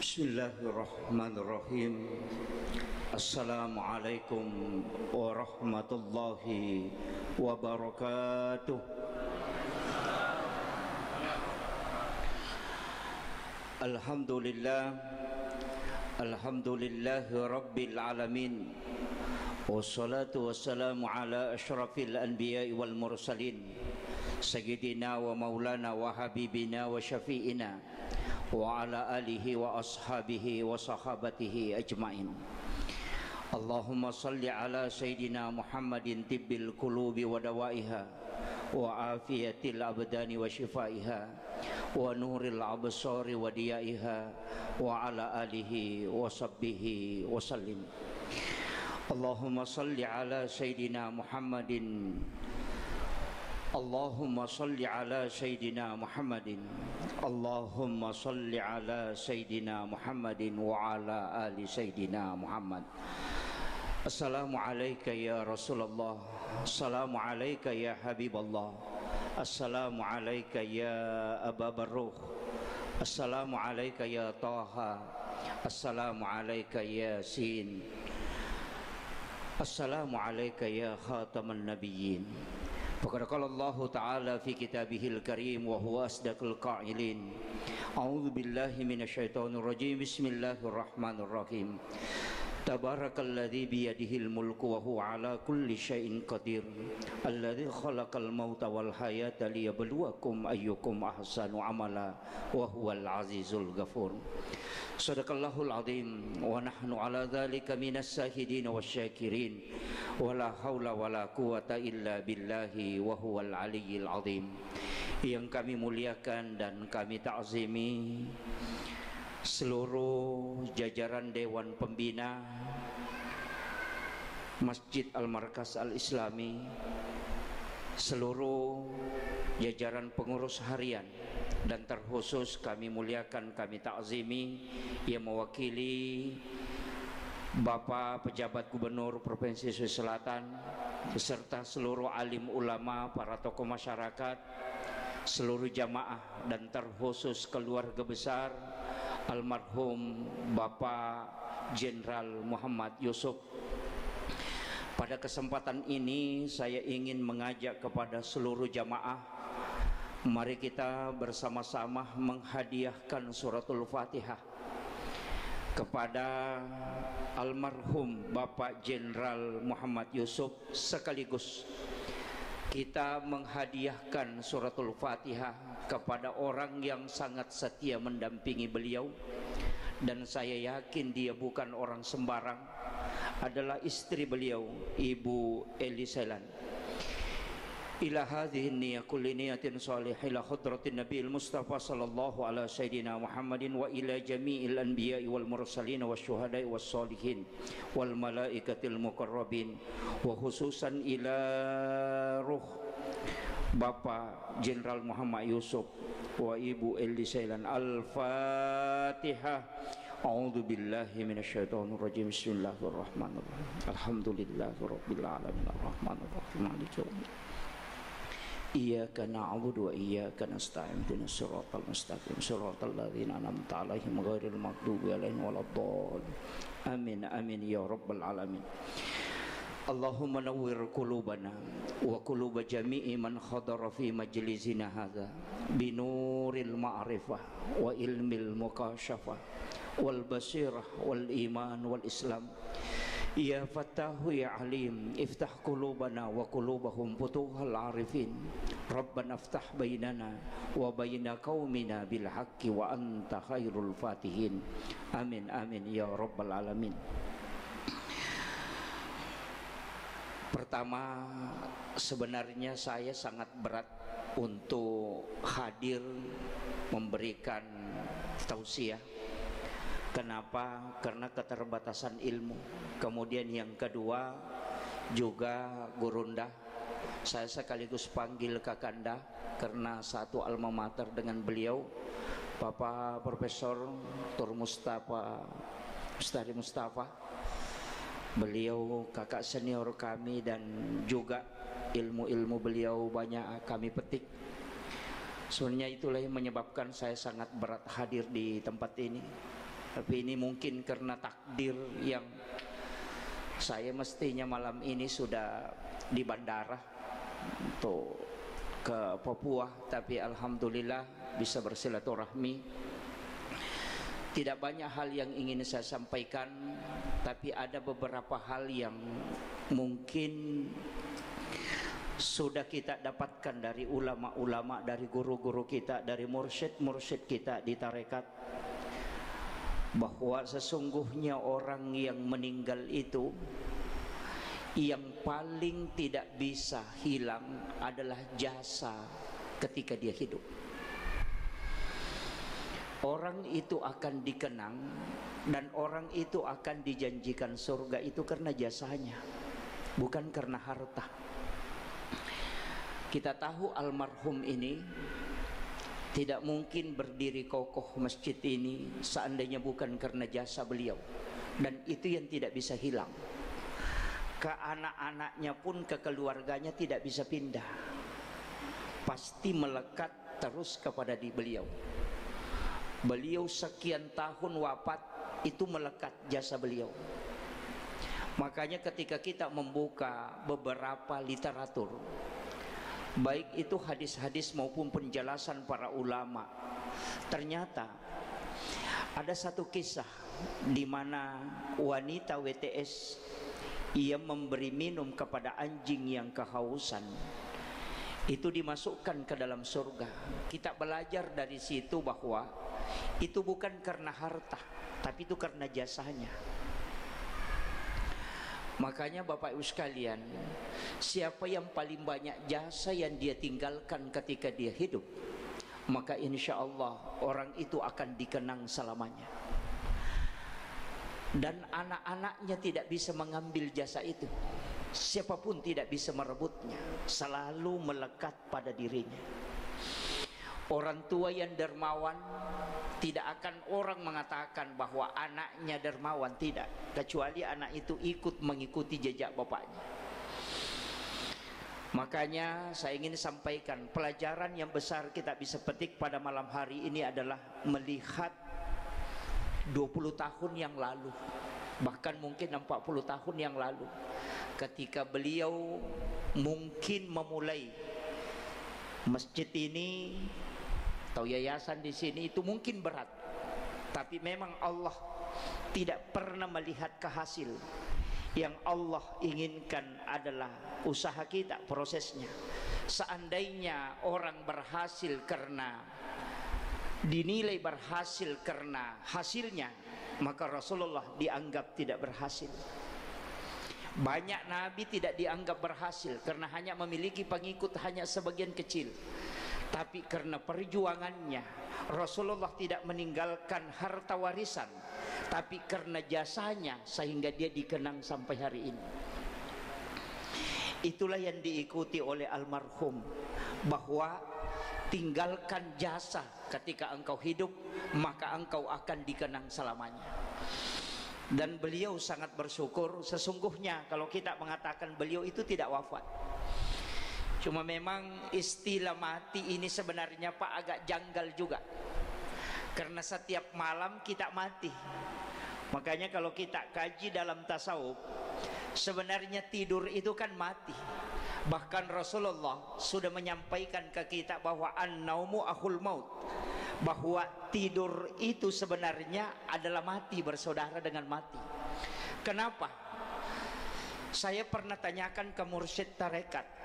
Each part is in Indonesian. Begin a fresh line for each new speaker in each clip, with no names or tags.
Bismillahirrahmanirrahim. Assalamualaikum warahmatullahi wabarakatuh. Alhamdulillah, alhamdulillahi rabbil alamin. Wassalatu wassalamu ala asyrafil anbiya'i wal mursalin, sayyidina wa maulana wa habibina wa syafi'ina wa ala alihi wa ashabihi wa sahabatihi ajma'in. Allahumma salli ala sayyidina Muhammadin tibbil qulubi wa dawaiha wa afiyatil abdani wa shifaiha wa nuril absari wa diyaiha wa ala alihi wa sahbihi wa sallim. Allahumma salli ala sayyidina Muhammadin, Allahumma salli ala sayyidina Muhammadin, Allahumma salli ala sayyidina Muhammadin wa ala ali sayyidina Muhammad. Assalamu alayka ya Rasulullah, assalamu alayka ya Habiballah, assalamu alayka ya Aba Barruh, assalamu alayka ya Taha, assalamu alayka ya Yasin, assalamu alayka ya Khataman Nabiyyin. Faqad qala Allah Ta'ala fi kitabihil karim wa huwa asdaqul qa'ilin. A'udzu billahi minasyaitonir rajim. Bismillahirrahmanirrahim. Tabarakalladzi biyadihil mulku wa huwa ala kulli syai'in qadir. Alladzi khalaqal mauta wal hayata liyabluwakum ayyukum ahsanu amala wa huwal azizul ghafur. Sadaqallahul azim wa nahnu ala dzalika minas syahidin wasyakirin. Wala haula wala quwata illa billahi wa huwal aliyyil azim. Yang kami muliakan dan kami ta'zimi seluruh jajaran Dewan Pembina Masjid Al-Markaz Al-Islami, seluruh jajaran pengurus harian, dan terkhusus kami muliakan, kami ta'zimi yang mewakili Bapak Pejabat Gubernur Provinsi Sulawesi Selatan beserta seluruh alim ulama, para tokoh masyarakat, seluruh jamaah, dan terkhusus keluarga besar almarhum Bapak Jenderal Muhammad Yusuf. Pada kesempatan ini saya ingin mengajak kepada seluruh jamaah, mari kita bersama-sama menghadiahkan suratul Fatihah kepada almarhum Bapak Jenderal Muhammad Yusuf, sekaligus kita menghadiahkan suratul Fatihah kepada orang yang sangat setia mendampingi beliau, dan saya yakin dia bukan orang sembarang, adalah istri beliau, Ibu Eli Sailan. Ila hadhihi niyya kulli niyatin salihah ila hadratin nabiyil mustafa sallallahu ala sayyidina Muhammadin wa ila jami'il anbiya'i wal mursalin wasyuhada'i was solihin wal malaikatil muqarrabin, wa khususan ila ruh Bapak Jenderal Muhammad Yusuf wa Ibu Eli Sailan. Al-Fatihah. A'udzu billahi minasyaitonir rajim. Bismillahirrahmanirrahim. Alhamdulillahirabbil alamin arrahmanir rahim maliki yaumiddin. Iyyaka na'budu wa iyyaka nasta'in ihdinas siratal mustaqim siratal ladzina an'amta 'alaihim ghairil maghdubi 'alaihim waladdallin. Amin amin ya rabbal alamin. Allahumma nawwir qulubana wa quluba jami'i man khadara fi majlisina hadza binuril ma'rifah wa ilmil mukasyafah wal basirah wal iman wal islam. Ya Fattahu ya Alim, iftah qulubana wa qulubahum futuhal arifin. Rabbana iftah bainana wa baina qaumina bil haqqi wa anta khairul fatihin. Amin amin ya rabbal alamin. Pertama, sebenarnya saya sangat berat untuk hadir memberikan tausiah. Kenapa? Karena keterbatasan ilmu. Kemudian yang kedua juga gurunda. Saya sekaligus panggil kakanda karena satu alma mater dengan beliau, Bapak Profesor Tur Mustafa Ustadi Mustafa. Beliau kakak senior kami dan juga ilmu-ilmu beliau banyak kami petik. Sebenarnya itulah yang menyebabkan saya sangat berat hadir di tempat ini. Tapi ini mungkin karena takdir yang saya mestinya malam ini sudah di bandara untuk ke Papua, tapi alhamdulillah bisa bersilaturahmi. Tidak banyak hal yang ingin saya sampaikan, tapi ada beberapa hal yang mungkin sudah kita dapatkan dari ulama-ulama, dari guru-guru kita, dari mursyid-mursyid kita di tarekat, bahwa sesungguhnya orang yang meninggal itu yang paling tidak bisa hilang adalah jasa ketika dia hidup. Orang itu akan dikenang dan orang itu akan dijanjikan surga itu karena jasanya, bukan karena harta. Kita tahu almarhum ini tidak mungkin berdiri kokoh masjid ini seandainya bukan karena jasa beliau, dan itu yang tidak bisa hilang. Ke anak-anaknya pun, ke keluarganya tidak bisa pindah, pasti melekat terus kepada beliau. Beliau sekian tahun wafat, itu melekat jasa beliau. Makanya ketika kita membuka beberapa literatur, baik itu hadis-hadis maupun penjelasan para ulama, ternyata ada satu kisah di mana wanita WTS ia memberi minum kepada anjing yang kehausan, itu dimasukkan ke dalam surga. Kita belajar dari situ bahwa itu bukan karena harta, tapi itu karena jasanya. Makanya Bapak Ibu sekalian, siapa yang paling banyak jasa yang dia tinggalkan ketika dia hidup, maka insya Allah orang itu akan dikenang selamanya. Dan anak-anaknya tidak bisa mengambil jasa itu, siapapun tidak bisa merebutnya, selalu melekat pada dirinya. Orang tua yang dermawan, tidak akan orang mengatakan bahwa anaknya dermawan, tidak, kecuali anak itu ikut mengikuti jejak bapaknya. Makanya saya ingin sampaikan pelajaran yang besar kita bisa petik pada malam hari ini adalah melihat 20 tahun yang lalu, bahkan mungkin 40 tahun yang lalu, ketika beliau mungkin memulai masjid ini atau yayasan di sini, itu mungkin berat, tapi memang Allah tidak pernah melihat ke hasil. Yang Allah inginkan adalah usaha kita, prosesnya. Seandainya orang berhasil karena dinilai berhasil karena hasilnya, maka Rasulullah dianggap tidak berhasil. Banyak nabi tidak dianggap berhasil karena hanya memiliki pengikut hanya sebagian kecil. Tapi karena perjuangannya, Rasulullah tidak meninggalkan harta warisan, tapi karena jasanya sehingga dia dikenang sampai hari ini. Itulah yang diikuti oleh almarhum, bahwa tinggalkan jasa ketika engkau hidup, maka engkau akan dikenang selamanya. Dan beliau sangat bersyukur. Sesungguhnya kalau kita mengatakan beliau itu tidak wafat, cuma memang istilah mati ini sebenarnya Pak agak janggal juga, karena setiap malam kita mati. Makanya kalau kita kaji dalam tasawuf, sebenarnya tidur itu kan mati. Bahkan Rasulullah sudah menyampaikan ke kita bahwa an-naumu akhul maut, bahwa tidur itu sebenarnya adalah mati, bersaudara dengan mati. Kenapa? Saya pernah tanyakan ke mursyid tarekat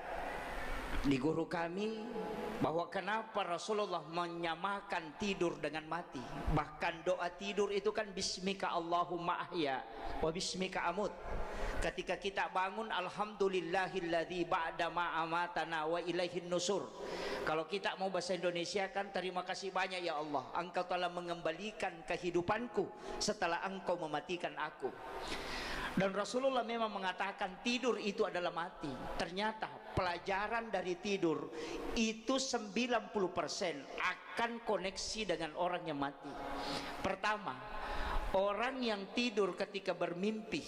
di guru kami, bahwa kenapa Rasulullah menyamakan tidur dengan mati. Bahkan doa tidur itu kan bismika Allahumma ahya wa bismika amut. Ketika kita bangun, alhamdulillahilladzi ba'da ma amatana wa ilaihin nusur. Kalau kita mau bahasa Indonesia kan, terima kasih banyak ya Allah, engkau telah mengembalikan kehidupanku setelah engkau mematikan aku. Dan Rasulullah memang mengatakan tidur itu adalah mati. Ternyata pelajaran dari tidur itu 90% akan koneksi dengan orang yang mati. Pertama, orang yang tidur ketika bermimpi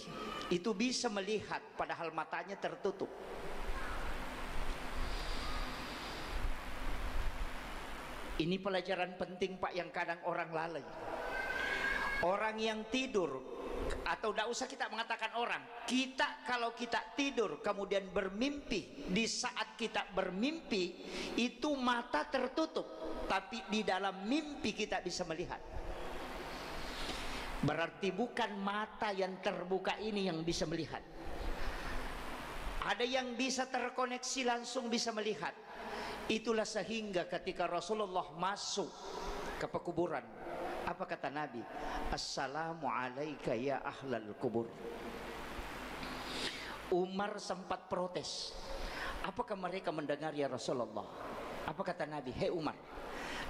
itu bisa melihat padahal matanya tertutup. Ini pelajaran penting Pak yang kadang orang lalai. Orang yang tidur, atau tidak usah kita mengatakan orang, kita kalau kita tidur kemudian bermimpi, di saat kita bermimpi itu mata tertutup, tapi di dalam mimpi kita bisa melihat. Berarti bukan mata yang terbuka ini yang bisa melihat. Ada yang bisa terkoneksi langsung bisa melihat. Itulah sehingga ketika Rasulullah masuk ke pekuburan, apa kata Nabi? Assalamu alaika ya ahlal kubur. Umar sempat protes. Apakah mereka mendengar ya Rasulullah? Apa kata Nabi? Hei Umar,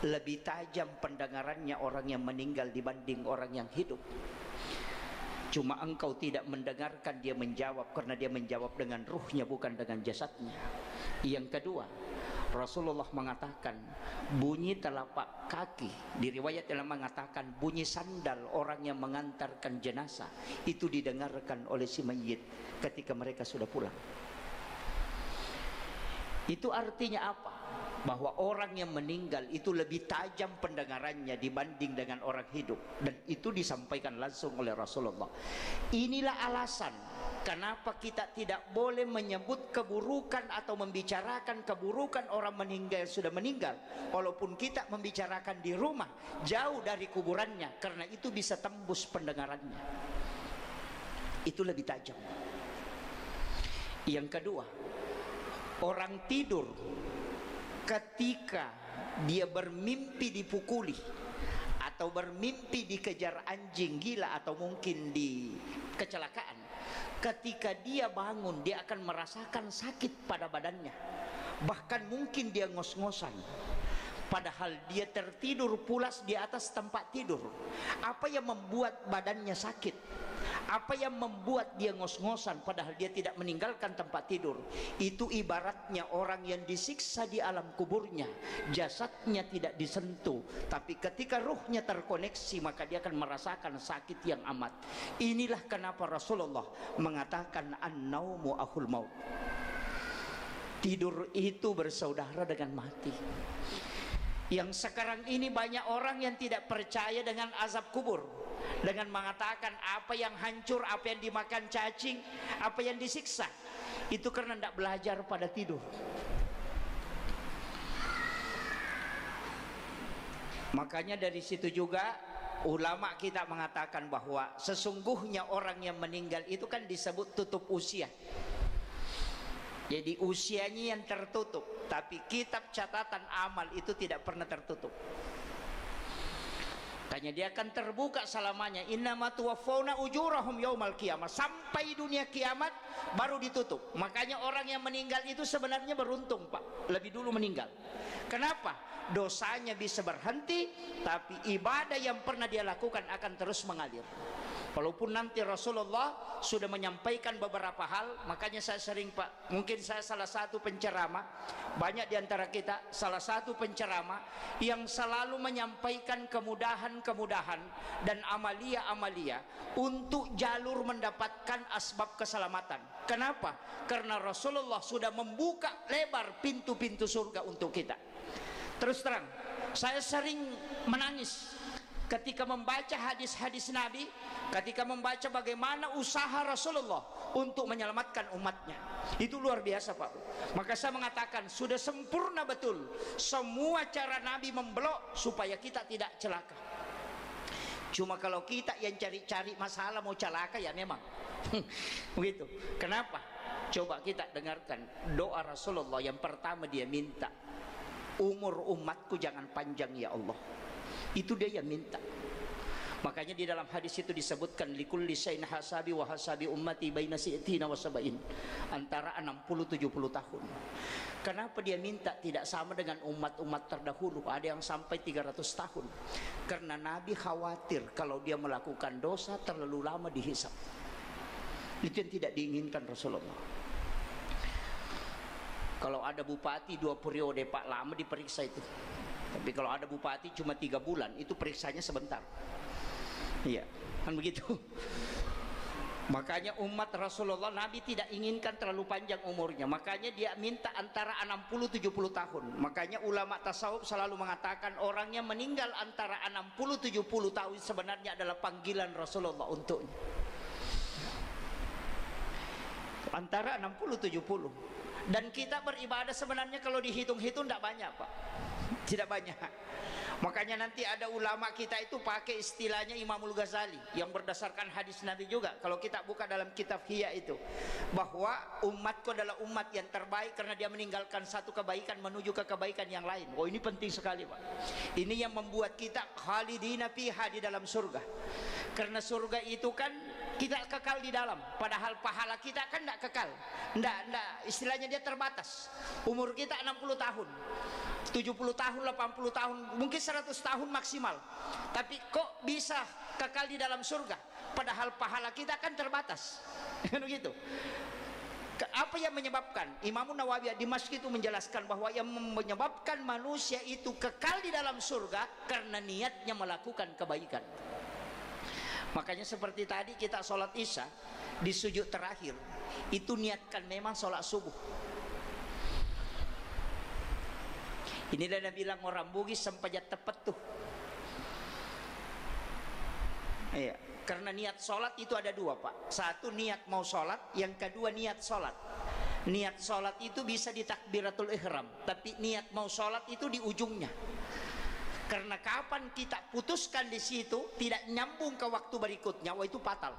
lebih tajam pendengarannya orang yang meninggal dibanding orang yang hidup. Cuma engkau tidak mendengarkan dia menjawab, karena dia menjawab dengan ruhnya bukan dengan jasadnya. Yang kedua, Rasulullah mengatakan bunyi telapak kaki, di riwayat yang mengatakan bunyi sandal orang yang mengantarkan jenazah itu didengarkan oleh si mayit ketika mereka sudah pulang. Itu artinya apa? Bahwa orang yang meninggal itu lebih tajam pendengarannya dibanding dengan orang hidup, dan itu disampaikan langsung oleh Rasulullah. Inilah alasan kenapa kita tidak boleh menyebut keburukan atau membicarakan keburukan orang meninggal sudah meninggal, walaupun kita membicarakan di rumah jauh dari kuburannya, karena itu bisa tembus pendengarannya, itu lebih tajam. Yang kedua, orang tidur ketika dia bermimpi dipukuli atau bermimpi dikejar anjing gila atau mungkin di kecelakaan, ketika dia bangun dia akan merasakan sakit pada badannya, bahkan mungkin dia ngos-ngosan, padahal dia tertidur pulas di atas tempat tidur. Apa yang membuat badannya sakit? Apa yang membuat dia ngos-ngosan padahal dia tidak meninggalkan tempat tidur? Itu ibaratnya orang yang disiksa di alam kuburnya, jasadnya tidak disentuh, tapi ketika ruhnya terkoneksi maka dia akan merasakan sakit yang amat. Inilah kenapa Rasulullah mengatakan an-naumu akhul maut. Tidur itu bersaudara dengan mati. Yang sekarang ini banyak orang yang tidak percaya dengan azab kubur, dengan mengatakan apa yang hancur, apa yang dimakan cacing, apa yang disiksa, itu karena tidak belajar pada tidur. Makanya dari situ juga ulama kita mengatakan bahwa sesungguhnya orang yang meninggal itu kan disebut tutup usia. Jadi usianya yang tertutup, tapi kitab catatan amal itu tidak pernah tertutup. Tanya dia akan terbuka selamanya. Innama tuwaffawna ujurahum yaumal qiyamah. Sampai dunia kiamat baru ditutup. Makanya orang yang meninggal itu sebenarnya beruntung, Pak, lebih dulu meninggal. Kenapa? Dosanya bisa berhenti, tapi ibadah yang pernah dia lakukan akan terus mengalir. Walaupun nanti Rasulullah sudah menyampaikan beberapa hal, makanya saya sering, Pak, mungkin saya salah satu penceramah, banyak di antara kita salah satu penceramah yang selalu menyampaikan kemudahan-kemudahan dan amalia-amalia untuk jalur mendapatkan asbab keselamatan. Kenapa? Karena Rasulullah sudah membuka lebar pintu-pintu surga untuk kita. Terus terang, saya sering menangis ketika membaca hadis-hadis Nabi, ketika membaca bagaimana usaha Rasulullah untuk menyelamatkan umatnya. Itu luar biasa, Pak. Maka saya mengatakan sudah sempurna betul semua cara Nabi membelok supaya kita tidak celaka. Cuma kalau kita yang cari-cari masalah mau celaka, ya memang begitu. Kenapa? Coba kita dengarkan doa Rasulullah. Yang pertama dia minta, umur umatku jangan panjang ya Allah. Itu dia yang minta. Makanya di dalam hadis itu disebutkan likulli syai'in hasabi wa hasabi ummati baina si'tina wa sab'in, antara 60-70 tahun. Kenapa dia minta tidak sama dengan umat-umat terdahulu? Ada yang sampai 300 tahun. Karena Nabi khawatir kalau dia melakukan dosa terlalu lama dihisab. Itu yang tidak diinginkan Rasulullah. Kalau ada bupati 2 periode, Pak, lama diperiksa itu. Tapi kalau ada bupati cuma 3 bulan, itu periksanya sebentar. Iya, kan begitu. Makanya umat Rasulullah, Nabi tidak inginkan terlalu panjang umurnya, makanya dia minta antara 60-70 tahun. Makanya ulama tasawuf selalu mengatakan orang yang meninggal antara 60-70 tahun sebenarnya adalah panggilan Rasulullah untuknya. Antara 60-70. Dan kita beribadah sebenarnya kalau dihitung-hitung tidak banyak, Pak. Tidak banyak. Makanya nanti ada ulama kita itu pakai istilahnya Imamul Ghazali yang berdasarkan hadis Nabi juga. Kalau kita buka dalam kitab Hiya itu, bahwa umatku adalah umat yang terbaik karena dia meninggalkan satu kebaikan menuju ke kebaikan yang lain. Oh, ini penting sekali, Pak. Ini yang membuat kita khalidina fiha, di dalam surga. Karena surga itu kan kita kekal di dalam, padahal pahala kita kan tidak kekal. Tidak, istilahnya dia terbatas. Umur kita 60 tahun, 70 tahun, 80 tahun, mungkin 100 tahun maksimal. Tapi kok bisa kekal di dalam surga? Padahal pahala kita kan terbatas. Kan begitu. Apa yang menyebabkan? Imam Nawawi di Dimashq itu menjelaskan bahwa yang menyebabkan manusia itu kekal di dalam surga karena niatnya melakukan kebaikan. Makanya seperti tadi kita sholat isya di sujud terakhir itu niatkan memang sholat subuh. Inilah dia bilang orang Bugis sempajat tepat tuh. Iya, karena niat sholat itu ada dua, Pak. Satu niat mau sholat, yang kedua niat sholat. Niat sholat itu bisa di takbiratul ihram, tapi niat mau sholat itu di ujungnya. Karena kapan kita putuskan di situ tidak nyambung ke waktu berikutnya, wah itu fatal.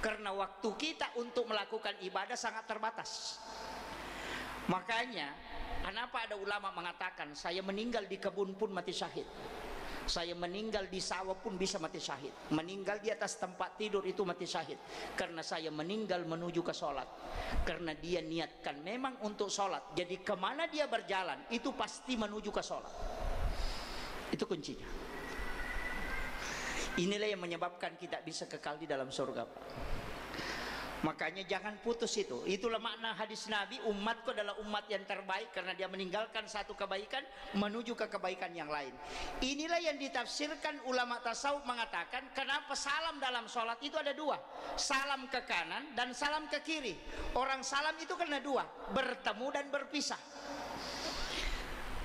Karena waktu kita untuk melakukan ibadah sangat terbatas. Makanya kenapa ada ulama mengatakan saya meninggal di kebun pun mati syahid, saya meninggal di sawah pun bisa mati syahid, meninggal di atas tempat tidur itu mati syahid, karena saya meninggal menuju ke sholat. Karena dia niatkan memang untuk sholat, jadi kemana dia berjalan itu pasti menuju ke sholat. Itu kuncinya. Inilah yang menyebabkan kita bisa kekal di dalam surga, Pak. Makanya jangan putus itu. Itulah makna hadis Nabi, umatku adalah umat yang terbaik karena dia meninggalkan satu kebaikan menuju ke kebaikan yang lain. Inilah yang ditafsirkan ulama tasawuf mengatakan kenapa salam dalam sholat itu ada dua, salam ke kanan dan salam ke kiri. Orang salam itu kena dua, bertemu dan berpisah.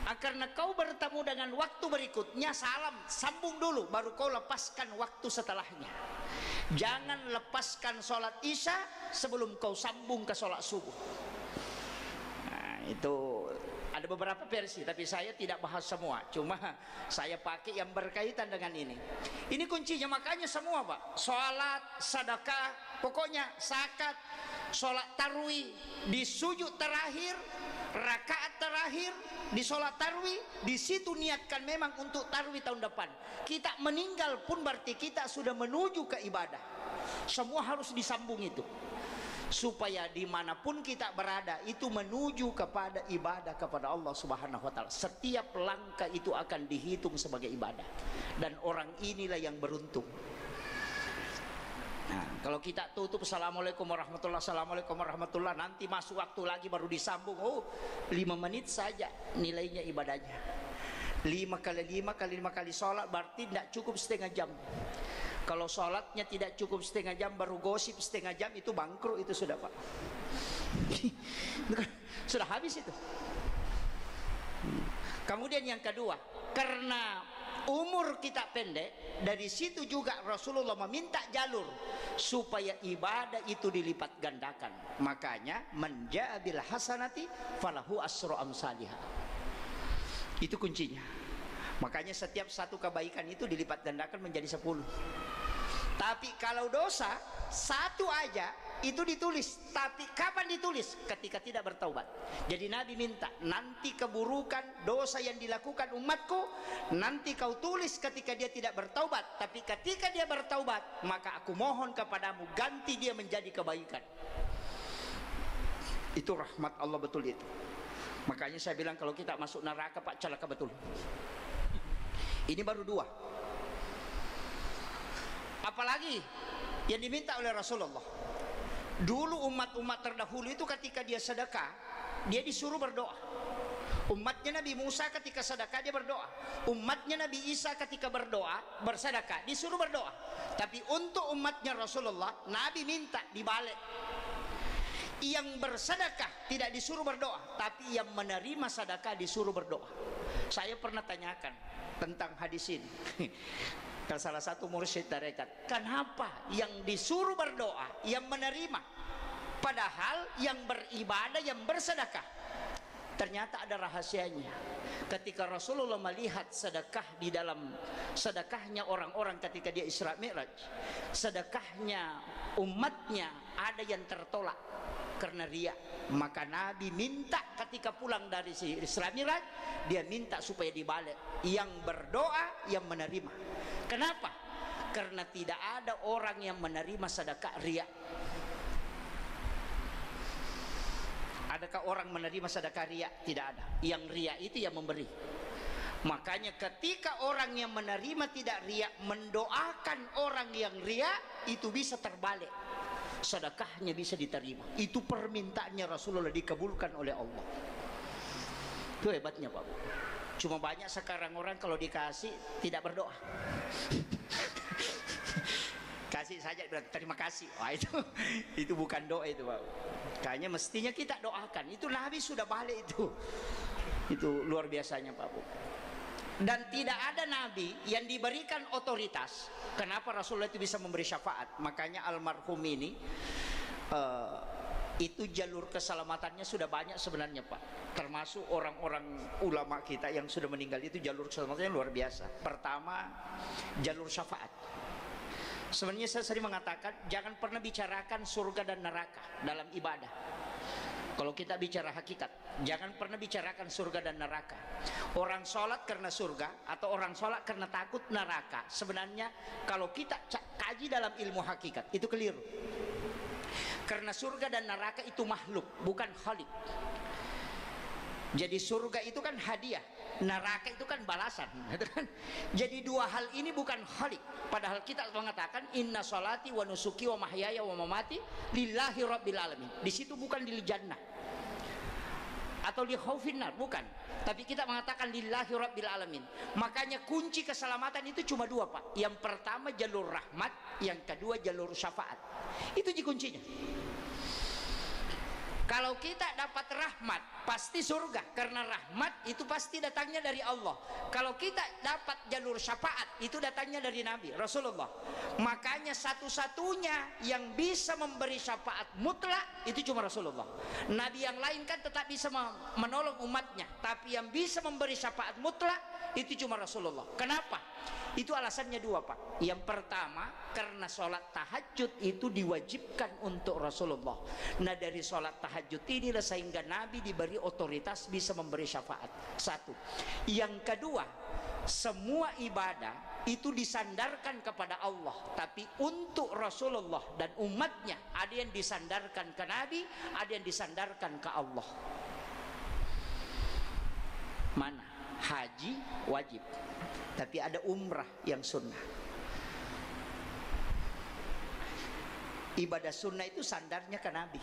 Karena kau bertemu dengan waktu berikutnya, salam sambung dulu baru kau lepaskan waktu setelahnya. Jangan lepaskan sholat isya sebelum kau sambung ke sholat subuh. Nah, itu ada beberapa versi, tapi saya tidak bahas semua, cuma saya pakai yang berkaitan dengan ini. Ini kuncinya. Makanya semua, Pak, sholat, sedekah, pokoknya zakat, sholat tarwih, di sujud terakhir, rakaat terakhir, di sholat tarwih, di situ niatkan memang untuk tarwih tahun depan. Kita meninggal pun berarti kita sudah menuju ke ibadah. Semua harus disambung itu, supaya dimanapun kita berada itu menuju kepada ibadah kepada Allah Subhanahu Wa Taala. Setiap langkah itu akan dihitung sebagai ibadah, dan orang inilah yang beruntung. Nah, kalau kita tutup assalamualaikum warahmatullahi, assalamualaikum warahmatullahi, nanti masuk waktu lagi baru disambung. Oh, 5 menit saja nilainya ibadahnya. 5 kali 5 kali 5 kali sholat berarti tidak cukup setengah jam. Kalau sholatnya tidak cukup setengah jam, baru gosip setengah jam, itu bangkrut itu sudah, Pak. Sudah habis itu. Kemudian yang kedua, karena umur kita pendek, dari situ juga Rasulullah meminta jalur supaya ibadah itu dilipat gandakan. Makanya man jaa bil hasanati falahu asru amsalihha. Itu kuncinya. Makanya setiap satu kebaikan itu dilipat gandakan menjadi 10. Tapi kalau dosa satu aja itu ditulis, tapi kapan ditulis? Ketika tidak bertaubat. Jadi Nabi minta, nanti keburukan dosa yang dilakukan umatku nanti kau tulis ketika dia tidak bertaubat, tapi ketika dia bertaubat maka aku mohon kepadamu ganti dia menjadi kebaikan. Itu rahmat Allah betul itu. Makanya saya bilang kalau kita masuk neraka, Pak, celaka betul. Ini baru 2. Apalagi yang diminta oleh Rasulullah. Dulu umat-umat terdahulu itu ketika dia sedekah, dia disuruh berdoa. Umatnya Nabi Musa ketika sedekah dia berdoa. Umatnya Nabi Isa ketika berdoa, bersedekah disuruh berdoa. Tapi untuk umatnya Rasulullah, Nabi minta dibalik. Yang bersedekah tidak disuruh berdoa, tapi yang menerima sedekah disuruh berdoa. Saya pernah tanyakan tentang hadis ini ke salah satu mursyid tarekat, kenapa yang disuruh berdoa yang menerima, padahal yang beribadah, yang bersedekah? Ternyata ada rahasianya. Ketika Rasulullah melihat sedekah di dalam sedekahnya orang-orang ketika dia Isra Mi'raj, sedekahnya umatnya ada yang tertolak karena riya. Maka Nabi minta ketika pulang dari Isra Mi'raj, dia minta supaya dibalik, yang berdoa yang menerima. Kenapa? Karena tidak ada orang yang menerima sedekah riya. Adakah orang menerima sedekah riya? Tidak ada. Yang riya itu yang memberi. Makanya ketika orang yang menerima tidak riya mendoakan orang yang riya, itu bisa terbalik, sedekahnya bisa diterima. Itu permintaannya Rasulullah dikabulkan oleh Allah. Itu hebatnya Pak Bu. Cuma banyak sekarang orang kalau dikasih tidak berdoa. Kasih saja bilang terima kasih. Wah, itu bukan doa itu Pak. Kayaknya mestinya kita doakan. Itu Nabi sudah balik itu. Itu luar biasanya Pak Bu. Dan tidak ada Nabi yang diberikan otoritas. Kenapa Rasulullah itu bisa memberi syafaat? Makanya almarhum ini itu jalur keselamatannya sudah banyak sebenarnya Pak. Termasuk orang-orang ulama kita yang sudah meninggal itu jalur keselamatannya luar biasa. Pertama, jalur syafaat. Sebenarnya saya sering mengatakan jangan pernah bicarakan surga dan neraka dalam ibadah. Kalau kita bicara hakikat, jangan pernah bicarakan surga dan neraka. Orang sholat karena surga atau orang sholat karena takut neraka, sebenarnya kalau kita kaji dalam ilmu hakikat itu keliru. Karena surga dan neraka itu makhluk, bukan khalik. Jadi surga itu kan hadiah, neraka itu kan balasan. Jadi dua hal ini bukan khalik. Padahal kita mengatakan inna sholati wa nusuki wa mahyaya wa mamati lillahi rabbil alamin. Di situ bukan di jannah atau di khaufin nar, bukan. Tapi kita mengatakan lillahi rabbil alamin. Makanya kunci keselamatan itu cuma dua Pak. Yang pertama jalur rahmat, yang kedua jalur syafaat. Itu kuncinya. Kalau kita dapat rahmat pasti surga, karena rahmat itu pasti datangnya dari Allah. Kalau kita dapat jalur syafaat itu datangnya dari Nabi Rasulullah. Makanya satu-satunya yang bisa memberi syafaat mutlak itu cuma Rasulullah. Nabi yang lain kan tetap bisa menolong umatnya, tapi yang bisa memberi syafaat mutlak itu cuma Rasulullah. Kenapa? Itu alasannya dua Pak. Yang pertama karena sholat tahajud itu diwajibkan untuk Rasulullah. Nah dari sholat tahajud inilah sehingga Nabi diberi otoritas bisa memberi syafaat. Satu. Yang kedua, semua ibadah itu disandarkan kepada Allah, tapi untuk Rasulullah dan umatnya ada yang disandarkan ke Nabi, ada yang disandarkan ke Allah. Mana? Haji wajib, tapi ada umrah yang sunnah. Ibadah sunnah itu sandarnya ke Nabi.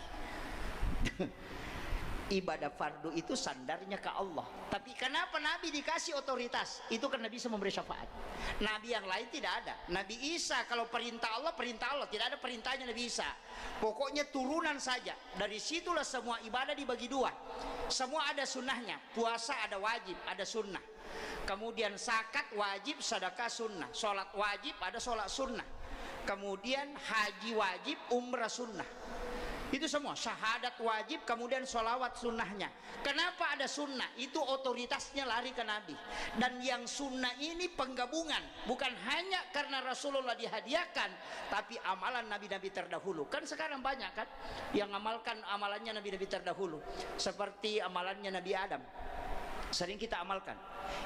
Ibadah fardu itu sandarnya ke Allah. Tapi kenapa Nabi dikasih otoritas? Itu karena bisa memberi syafaat. Nabi yang lain tidak ada. Nabi Isa kalau perintah Allah, tidak ada perintahnya Nabi Isa. Pokoknya turunan saja. Dari situlah semua ibadah dibagi dua. Semua ada sunnahnya. Puasa ada wajib, ada sunnah. Kemudian zakat wajib, sedekah sunnah. Sholat wajib, ada sholat sunnah. Kemudian haji wajib, umrah sunnah. Itu semua. Syahadat wajib, kemudian sholawat sunnahnya. Kenapa ada sunnah? Itu otoritasnya lari ke Nabi. Dan yang sunnah ini penggabungan, bukan hanya karena Rasulullah dihadiahkan, tapi amalan nabi-nabi terdahulu. Kan sekarang banyak kan yang amalkan amalannya nabi-nabi terdahulu, seperti amalannya Nabi Adam. Sering kita amalkan.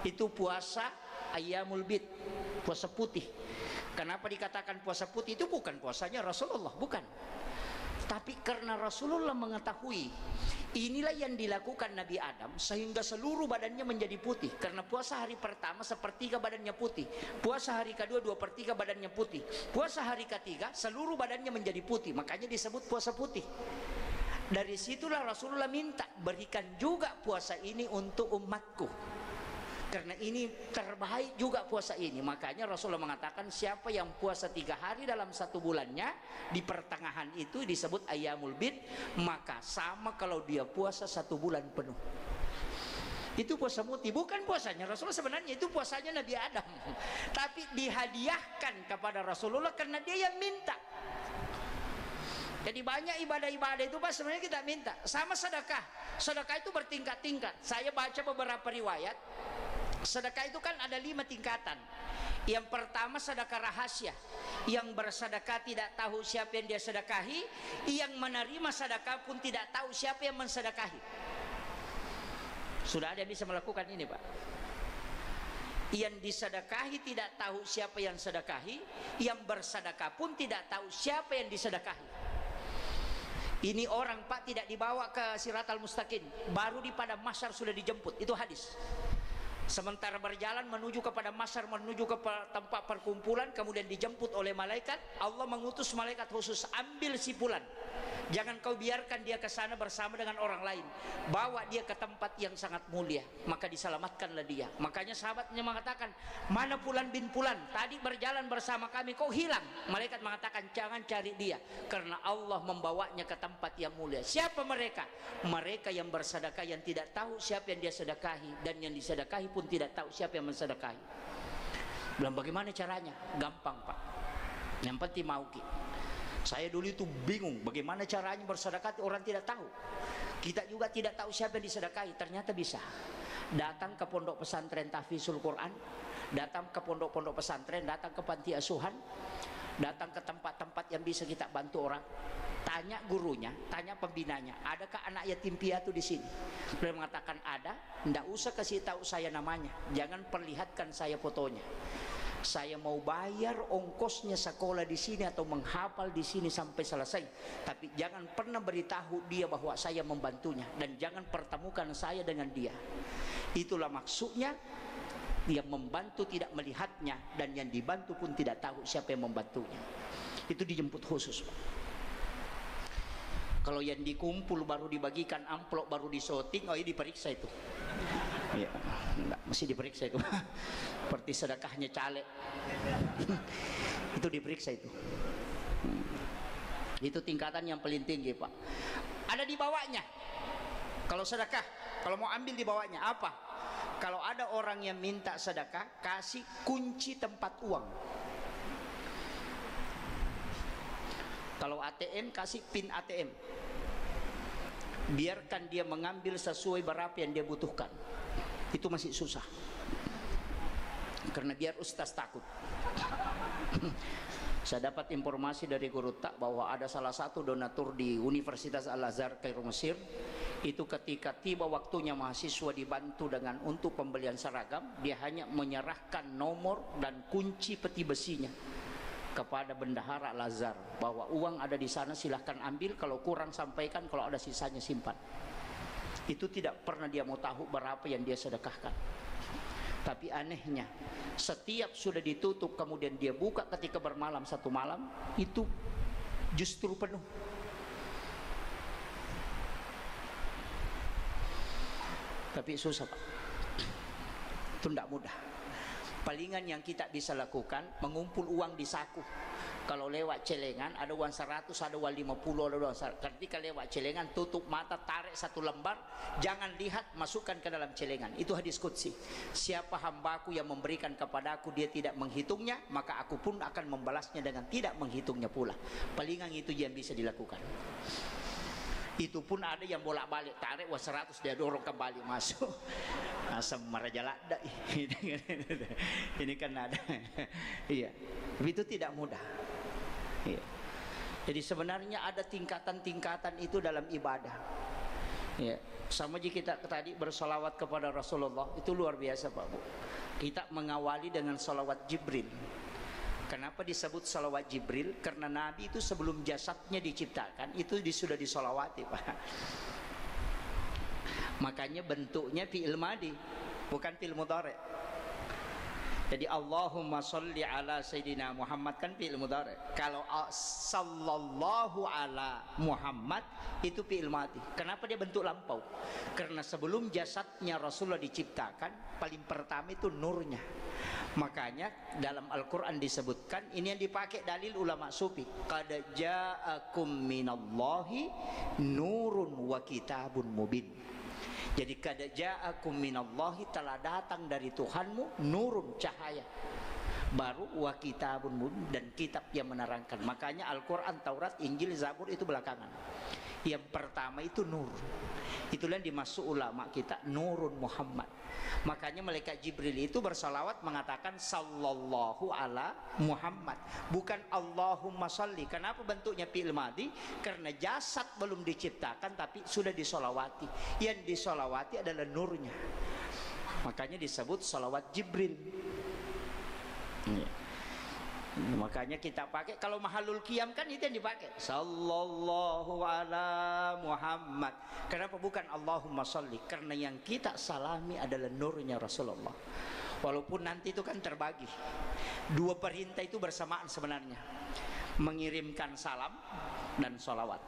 Itu puasa ayyamul bid, puasa putih. Kenapa dikatakan puasa putih? Itu bukan puasanya Rasulullah, bukan. Tapi karena Rasulullah mengetahui inilah yang dilakukan Nabi Adam, sehingga seluruh badannya menjadi putih. Karena puasa hari pertama sepertiga badannya putih, puasa hari kedua 2/3 badannya putih, puasa hari ketiga seluruh badannya menjadi putih. Makanya disebut puasa putih. Dari situlah Rasulullah minta, berikan juga puasa ini untuk umatku, karena ini terbaik juga puasa ini. Makanya Rasulullah mengatakan, siapa yang puasa 3 hari dalam 1 bulannya, di pertengahan itu disebut ayyamul bid, maka sama kalau dia puasa 1 bulan penuh. Itu puasa muti, bukan puasanya Rasulullah sebenarnya, itu puasanya Nabi Adam. Tapi dihadiahkan kepada Rasulullah karena dia yang minta. Jadi banyak ibadah-ibadah itu Pak sebenarnya kita minta. Sama sedekah. Sedekah itu bertingkat-tingkat. Saya baca beberapa riwayat. Sedekah itu kan ada 5 tingkatan. Yang pertama sedekah rahasia. Yang bersedekah tidak tahu siapa yang dia sedekahi. Yang menerima sedekah pun tidak tahu siapa yang mensedekahi. Sudah ada yang bisa melakukan ini Pak. Yang disedekahi tidak tahu siapa yang sedekahi. Yang bersedekah pun tidak tahu siapa yang disedekahi. Ini orang Pak tidak dibawa ke Siratal Mustaqim, baru di padang mahsyar sudah dijemput. Itu hadis. Sementara berjalan menuju kepada mahsyar, menuju ke tempat perkumpulan, kemudian dijemput oleh malaikat. Allah mengutus malaikat khusus, ambil si fulan. Jangan kau biarkan dia ke sana bersama dengan orang lain. Bawa dia ke tempat yang sangat mulia, maka diselamatkanlah dia. Makanya sahabatnya mengatakan, mana Fulan bin Fulan? Tadi berjalan bersama kami, kok hilang? Malaikat mengatakan, jangan cari dia, karena Allah membawanya ke tempat yang mulia. Siapa mereka? Mereka yang bersedekah, yang tidak tahu siapa yang dia sedekahi, dan yang disedekahi pun tidak tahu siapa yang mensedekahi. Bilang bagaimana caranya? Gampang Pak, yang penting mau ki. Saya dulu itu bingung bagaimana caranya bersedekah, orang tidak tahu. Kita juga tidak tahu siapa yang disedekahi. Ternyata bisa. Datang ke pondok pesantren tahfizul Quran, datang ke pondok-pondok pesantren, datang ke panti asuhan, datang ke tempat-tempat yang bisa kita bantu orang. Tanya gurunya, tanya pembinanya, adakah anak yatim piatu di sini? Beliau mengatakan ada. Tidak usah kasih tahu saya namanya, jangan perlihatkan saya fotonya. Saya mau bayar ongkosnya sekolah di sini atau menghafal di sini sampai selesai, tapi jangan pernah beritahu dia bahwa saya membantunya, dan jangan pertemukan saya dengan dia. Itulah maksudnya, yang membantu tidak melihatnya, dan yang dibantu pun tidak tahu siapa yang membantunya. Itu dijemput khusus Pak. Kalau yang dikumpul baru dibagikan amplop, baru disorting, oh ini diperiksa itu. Ya, enggak, mesti diperiksa itu. Seperti sedekahnya caleg. Itu diperiksa itu. Itu tingkatan yang paling tinggi Pak. Ada di bawahnya. Kalau sedekah, kalau mau ambil di bawahnya apa? Kalau ada orang yang minta sedekah, kasih kunci tempat uang. Kalau ATM, kasih PIN ATM. Biarkan dia mengambil sesuai berapa yang dia butuhkan. Itu masih susah, karena biar ustaz takut. Saya dapat informasi dari guru tak bahwa ada salah satu donatur di Universitas Al-Azhar Kairo Mesir. Itu ketika tiba waktunya mahasiswa dibantu dengan untuk pembelian seragam, dia hanya menyerahkan nomor dan kunci peti besinya kepada bendahara Al-Azhar, bahwa uang ada di sana, silahkan ambil, kalau kurang sampaikan, kalau ada sisanya simpan. Itu tidak pernah dia mau tahu berapa yang dia sedekahkan. Tapi anehnya, setiap sudah ditutup kemudian dia buka ketika bermalam, 1 malam itu justru penuh. Tapi susah Pak, itu tidak mudah. Palingan yang kita bisa lakukan, mengumpul uang di saku. Kalau lewat celengan ada uang 100, ada uang 50, ada uang 100. Ketika lewat celengan, tutup mata, tarik 1 lembar, jangan lihat, masukkan ke dalam celengan. Itu hadis qudsi. Siapa hambaku yang memberikan kepadaku, dia tidak menghitungnya, maka aku pun akan membalasnya dengan tidak menghitungnya pula. Palingan itu yang bisa dilakukan. Itu pun ada yang bolak-balik, tarik uang 100, dia dorong kembali masuk. Asam merajalada. Ini kan ada. Iya. Tapi itu tidak mudah. Iya. Jadi sebenarnya ada tingkatan-tingkatan itu dalam ibadah. Ya, sama jika kita tadi bersolawat kepada Rasulullah, itu luar biasa Pak Bu. Kita mengawali dengan solawat Jibril. Kenapa disebut salawat Jibril? Karena Nabi itu sebelum jasadnya diciptakan itu sudah disolawati Pak. Makanya bentuknya fi'il madi, bukan fi'il mudhari. Jadi Allahumma sholli ala Sayyidina Muhammad kan fi'il mudhari. Kalau sallallahu ala Muhammad itu fi'il madhi. Kenapa dia bentuk lampau? Karena sebelum jasadnya Rasulullah diciptakan, paling pertama itu nurnya. Makanya dalam Al-Quran disebutkan, ini yang dipakai dalil ulama sufi, qad ja'akum minallahi nurun wa kitabun mubin. Jadi kada ja'akum minallahi, telah datang dari Tuhanmu nurun, cahaya, baru wa kitabun mubin, dan kitab yang menerangkan. Makanya Al-Quran, Taurat, Injil, Zabur itu belakangan. Yang pertama itu nur. Itulah yang dimaksud ulama kita nurun Muhammad. Makanya malaikat Jibril itu bersalawat mengatakan sallallahu ala Muhammad, bukan Allahumma sholli. Kenapa bentuknya fi'il madhi? Karena jasad belum diciptakan tapi sudah disolawati. Yang disolawati adalah nurnya. Makanya disebut salawat Jibril. Makanya kita pakai kalau mahalul qiyam kan itu yang dipakai sallallahu ala Muhammad. Kenapa bukan Allahumma sholli? Karena yang kita salami adalah nurnya Rasulullah. Walaupun nanti itu kan terbagi, dua perintah itu bersamaan sebenarnya, mengirimkan salam dan sholawat.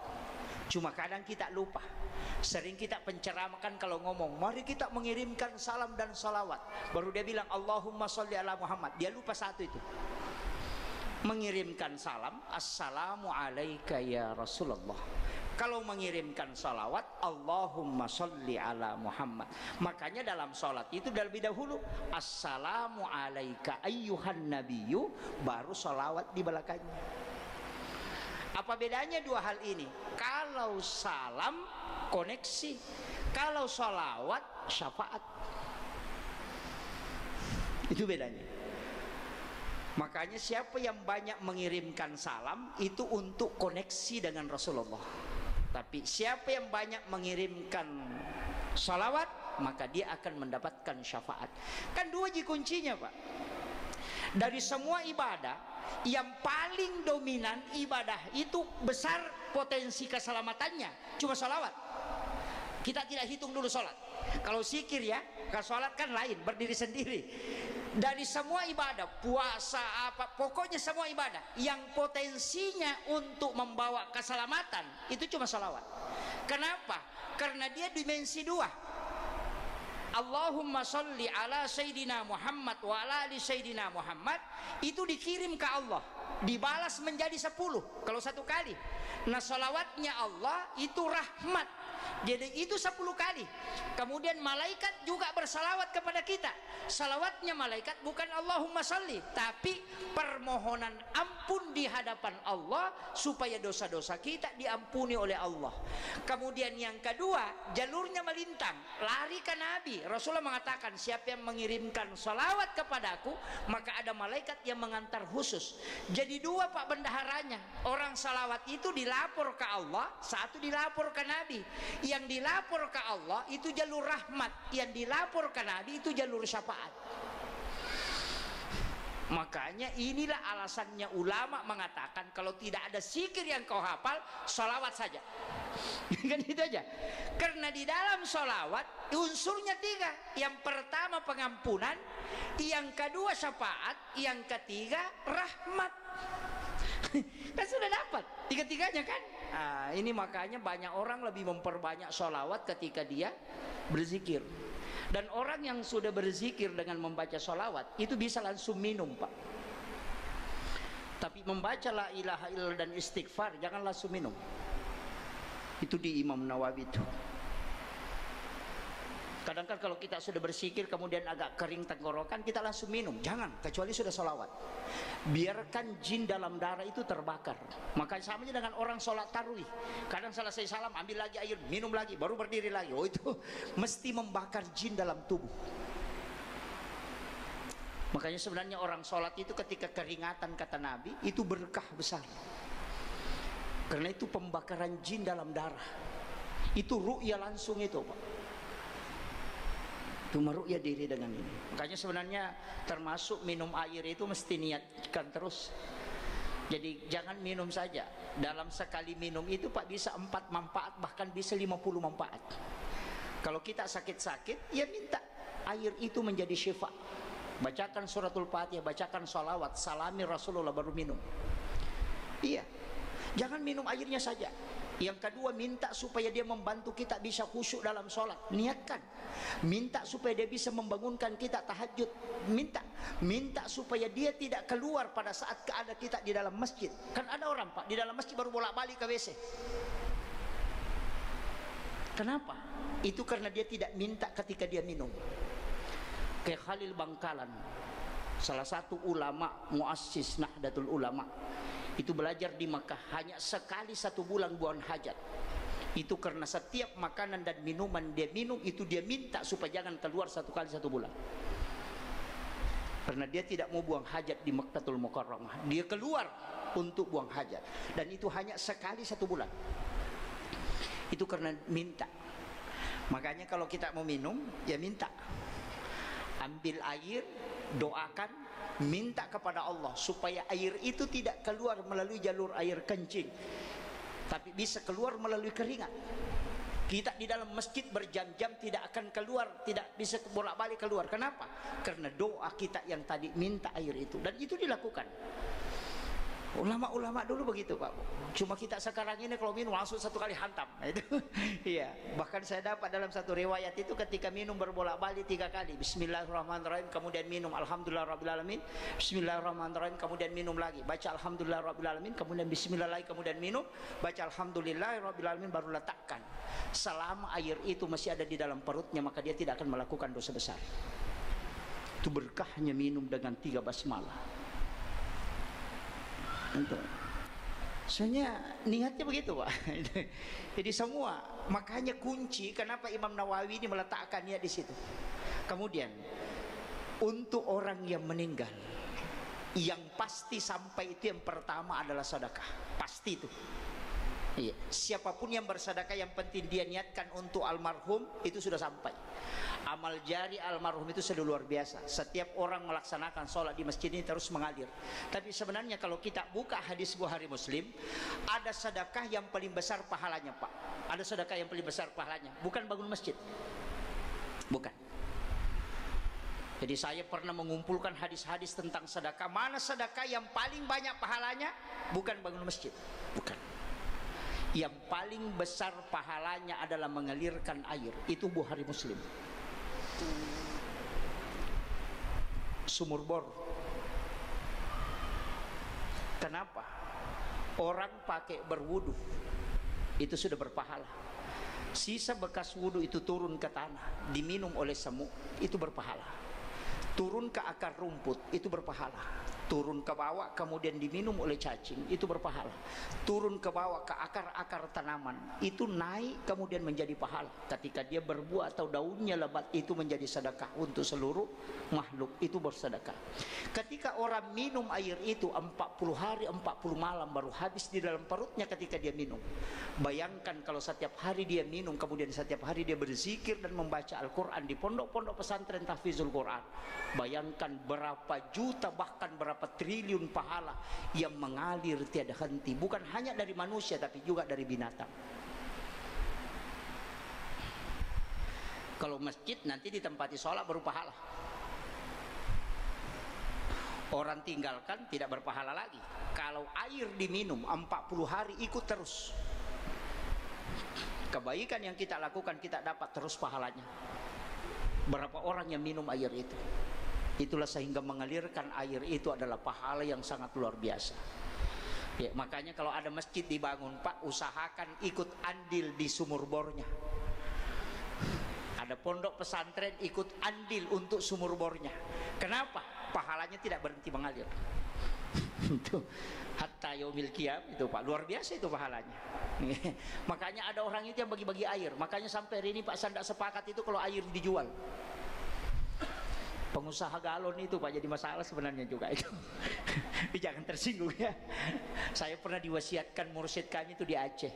Cuma kadang kita lupa. Sering kita penceramahkan kalau ngomong, mari kita mengirimkan salam dan sholawat, baru dia bilang Allahumma sholli ala Muhammad. Dia lupa satu itu, mengirimkan salam, assalamu alaika ya Rasulullah. Kalau mengirimkan salawat, Allahumma sholli ala Muhammad. Makanya dalam sholat itu lebih dahulu assalamu alaika ayyuhan nabiyyu, baru salawat di belakangnya. Apa bedanya dua hal ini? Kalau salam koneksi, kalau salawat syafaat. Itu bedanya. Makanya siapa yang banyak mengirimkan salam itu untuk koneksi dengan Rasulullah. Tapi siapa yang banyak mengirimkan salawat, maka dia akan mendapatkan syafaat. Kan dua kuncinya, Pak. Dari semua ibadah, yang paling dominan ibadah itu besar potensi keselamatannya cuma salawat. Kita tidak hitung dulu sholat. Kalau zikir ya, kalau sholat kan lain, berdiri sendiri. Dari semua ibadah, puasa apa, pokoknya semua ibadah yang potensinya untuk membawa keselamatan itu cuma salawat. Kenapa? Karena dia dimensi dua. Allahumma sholli ala Sayyidina Muhammad wa ala ali Sayyidina Muhammad, itu dikirim ke Allah, dibalas menjadi 10 kalau satu kali. Nah salawatnya Allah itu rahmat, jadi itu 10 kali. Kemudian malaikat juga bersalawat kepada kita. Salawatnya malaikat bukan Allahumma sholli, tapi permohonan ampun di hadapan Allah supaya dosa-dosa kita diampuni oleh Allah. Kemudian yang kedua, jalurnya melintang, lari ke Nabi. Rasulullah mengatakan, siapa yang mengirimkan salawat kepadaku, maka ada malaikat yang mengantar khusus. Jadi dua, Pak bendaharanya. Orang salawat itu dilapor ke Allah, satu dilapor ke Nabi. Yang dilapor ke Allah itu jalur rahmat, yang dilapor ke Nabi itu jalur syafaat. Makanya inilah alasannya ulama mengatakan kalau tidak ada zikir yang kau hafal, salawat saja. Kan itu aja. Karena di dalam salawat unsurnya 3. Yang pertama pengampunan, yang kedua syafaat, yang ketiga rahmat. Kan sudah dapat tiga-tiganya kan. Nah, ini makanya banyak orang lebih memperbanyak salawat ketika dia berzikir. Dan orang yang sudah berzikir dengan membaca salawat itu bisa langsung minum, Pak. Tapi membaca la ilaha illallah dan istighfar jangan langsung minum. Itu di Imam Nawawi itu. Kadang kan kalau kita sudah berzikir kemudian agak kering tenggorokan, kita langsung minum. Jangan, kecuali sudah salawat. Biarkan jin dalam darah itu terbakar. Makanya sama dengan orang sholat tarawih. Kadang selesai salam ambil lagi air, minum lagi, baru berdiri lagi. Oh, itu mesti membakar jin dalam tubuh. Makanya sebenarnya orang sholat itu ketika keringatan, kata Nabi, itu berkah besar. Karena itu pembakaran jin dalam darah. Itu ru'ya langsung itu, Pak. Itu meru'ya diri dengan ini. Makanya sebenarnya termasuk minum air itu mesti niatkan terus. Jadi jangan minum saja. Dalam sekali minum itu Pak bisa 4 manfaat, bahkan bisa 50 manfaat. Kalau kita sakit-sakit, ya minta air itu menjadi syifa. Bacakan suratul Fatihah, bacakan sholawat, salami Rasulullah baru minum. Iya, jangan minum airnya saja. Yang kedua, minta supaya dia membantu kita bisa khusyuk dalam sholat. Niatkan. Minta supaya dia bisa membangunkan kita tahajud. Minta supaya dia tidak keluar pada saat ada kita di dalam masjid. Kan ada orang Pak di dalam masjid baru bolak-balik ke WC. Kenapa? Itu karena dia tidak minta ketika dia minum. Kayak Khalil Bangkalan, salah satu ulama muassis Nahdlatul Ulama, itu belajar di Makkah, hanya sekali 1 bulan buang hajat. Itu karena setiap makanan dan minuman dia minum itu dia minta supaya jangan keluar 1 kali 1 bulan. Karena dia tidak mau buang hajat di Makkatul Mukarramah, dia keluar untuk buang hajat, dan itu hanya sekali 1 bulan. Itu karena minta. Makanya kalau kita mau minum, ya minta. Ambil air, doakan, minta kepada Allah supaya air itu tidak keluar melalui jalur air kencing, tapi bisa keluar melalui keringat. Kita di dalam masjid berjam-jam tidak akan keluar, tidak bisa bolak-balik keluar. Kenapa? Karena doa kita yang tadi minta air itu, dan itu dilakukan. Ulama-ulama dulu begitu Pak. Cuma kita sekarang ini kalau minum langsung 1 kali hantam. Itu iya. Bahkan saya dapat dalam satu riwayat itu ketika minum berbolak-balik 3 kali. Bismillahirrahmanirrahim, kemudian minum Alhamdulillahirrabbilalamin. Bismillahirrahmanirrahim, kemudian minum lagi. Baca Alhamdulillahirrabbilalamin, kemudian Bismillah lagi, kemudian minum. Baca Alhamdulillahirrabbilalamin, baru letakkan. Selama air itu masih ada di dalam perutnya, maka dia tidak akan melakukan dosa besar. Itu berkahnya minum dengan 3 basmalah. Soalnya niatnya begitu Pak. Jadi semua, makanya kunci kenapa Imam Nawawi ini meletakkan niat di situ. Kemudian untuk orang yang meninggal, yang pasti sampai itu yang pertama adalah sedekah. Pasti itu. Iya. Siapapun yang bersedekah, yang penting dia niatkan untuk almarhum, itu sudah sampai. Amal jari almarhum itu sudah luar biasa. Setiap orang melaksanakan sholat di masjid ini terus mengalir. Tapi sebenarnya kalau kita buka hadis Bukhari Muslim, ada sedekah yang paling besar pahalanya Pak. Ada sedekah yang paling besar pahalanya, bukan bangun masjid. Bukan. Jadi saya pernah mengumpulkan hadis-hadis tentang sedekah. Mana sedekah yang paling banyak pahalanya? Bukan bangun masjid. Bukan. Yang paling besar pahalanya adalah mengalirkan air. Itu Bukhari Muslim. Sumur bor. Kenapa? Orang pakai berwudu itu sudah berpahala. Sisa bekas wudu itu turun ke tanah, diminum oleh semut, itu berpahala. Turun ke akar rumput, itu berpahala. Turun ke bawah kemudian diminum oleh cacing, itu berpahala. Turun ke bawah ke akar-akar tanaman, itu naik kemudian menjadi pahala. Ketika dia berbuah atau daunnya lebat, itu menjadi sedekah untuk seluruh makhluk, itu bersedekah. Ketika orang minum air itu 40 hari 40 malam baru habis di dalam perutnya ketika dia minum. Bayangkan kalau setiap hari dia minum, kemudian setiap hari dia berzikir dan membaca Al-Quran di pondok-pondok pesantren tahfizul Quran. Bayangkan berapa juta bahkan berapa triliun pahala yang mengalir tiada henti, bukan hanya dari manusia tapi juga dari binatang. Kalau masjid nanti ditempati sholat baru pahala. Orang tinggalkan tidak berpahala lagi. Kalau air diminum 40 hari ikut terus, kebaikan yang kita lakukan kita dapat terus pahalanya. Berapa orang yang minum air itu? Itulah sehingga mengalirkan air itu adalah pahala yang sangat luar biasa. Ya, makanya kalau ada masjid dibangun Pak, usahakan ikut andil di sumur bornya. Ada pondok pesantren ikut andil untuk sumur bornya. Kenapa? Pahalanya tidak berhenti mengalir. Itu hatta yaumil qiyam itu Pak, luar biasa itu pahalanya. Makanya ada orang itu yang bagi-bagi air. Makanya sampai hari ini Pak Sandak sepakat itu kalau air dijual. Pengusaha galon itu Pak jadi masalah sebenarnya juga itu. Jangan tersinggung ya. Saya pernah diwasiatkan mursyid kami itu di Aceh,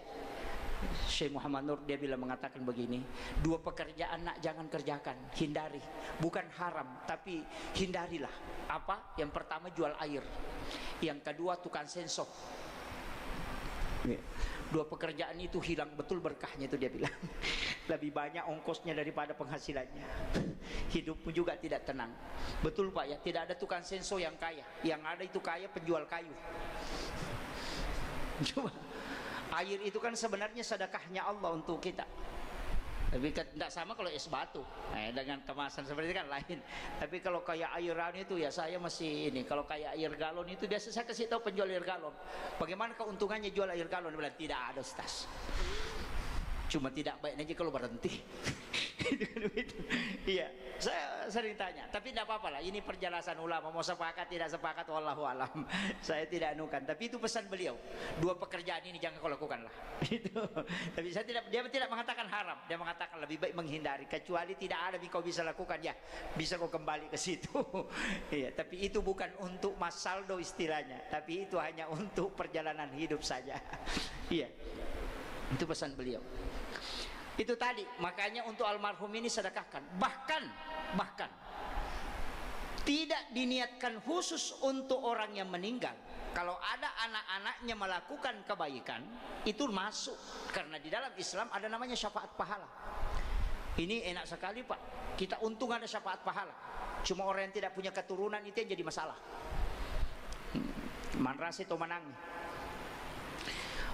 Syekh Muhammad Nur, dia bilang mengatakan begini, 2 pekerjaan nak jangan kerjakan, hindari. Bukan haram tapi hindarilah. Apa? Yang pertama jual air, yang kedua tukang sensor. Dua pekerjaan itu hilang betul berkahnya, itu dia bilang. Lebih banyak ongkosnya daripada penghasilannya. Hidupmu juga tidak tenang. Betul Pak ya, tidak ada tukang senso yang kaya. Yang ada itu kaya penjual kayu. Coba, air itu kan sebenarnya sedekahnya Allah untuk kita. Tapi tidak sama kalau es batu, dengan kemasan seperti itu kan lain. Tapi kalau kayak airan itu ya saya masih ini. Kalau kayak air galon itu biasa saya kasih tahu penjual air galon, bagaimana keuntungannya jual air galon. Dia bilang tidak ada Ustaz, cuma tidak baik aja kalau berhenti. Iya, saya sering tanya, tapi tidak apa-apa lah. Ini perjalanan ulama, mau sepakat tidak sepakat, wallahu alam. Saya tidak anukan, tapi itu pesan beliau. Dua pekerjaan ini jangan kau lakukan lah. Itu. Tapi dia tidak mengatakan haram, dia mengatakan lebih baik menghindari. Kecuali tidak ada yang kau bisa lakukan, ya bisa kau kembali ke situ. Iya, tapi itu bukan untuk mas saldo istilahnya, tapi itu hanya untuk perjalanan hidup saja. Iya, itu pesan beliau. Itu tadi, makanya untuk almarhum ini sedekahkan. Bahkan tidak diniatkan khusus untuk orang yang meninggal. Kalau ada anak-anaknya melakukan kebaikan, itu masuk. Karena di dalam Islam ada namanya syafaat pahala. Ini enak sekali Pak, kita untung ada syafaat pahala. Cuma orang yang tidak punya keturunan itu yang jadi masalah. Manrasi atau manang.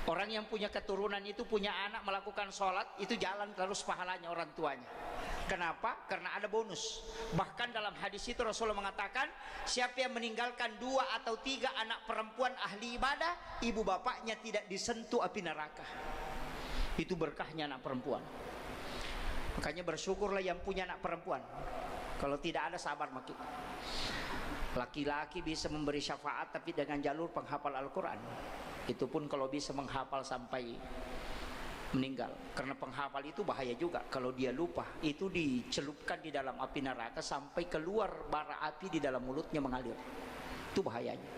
Orang yang punya keturunan itu punya anak melakukan sholat, itu jalan terus pahalanya orang tuanya. Kenapa? Karena ada bonus. Bahkan dalam hadis itu Rasulullah mengatakan, siapa yang meninggalkan 2 atau 3 anak perempuan ahli ibadah, ibu bapaknya tidak disentuh api neraka. Itu berkahnya anak perempuan. Makanya bersyukurlah yang punya anak perempuan. Kalau tidak ada sabar makin. Laki-laki bisa memberi syafaat tapi dengan jalur penghafal Al-Quran. Itu pun kalau bisa menghafal sampai meninggal. Karena penghafal itu bahaya juga. Kalau dia lupa, itu dicelupkan di dalam api neraka sampai keluar bara api di dalam mulutnya mengalir. Itu bahayanya.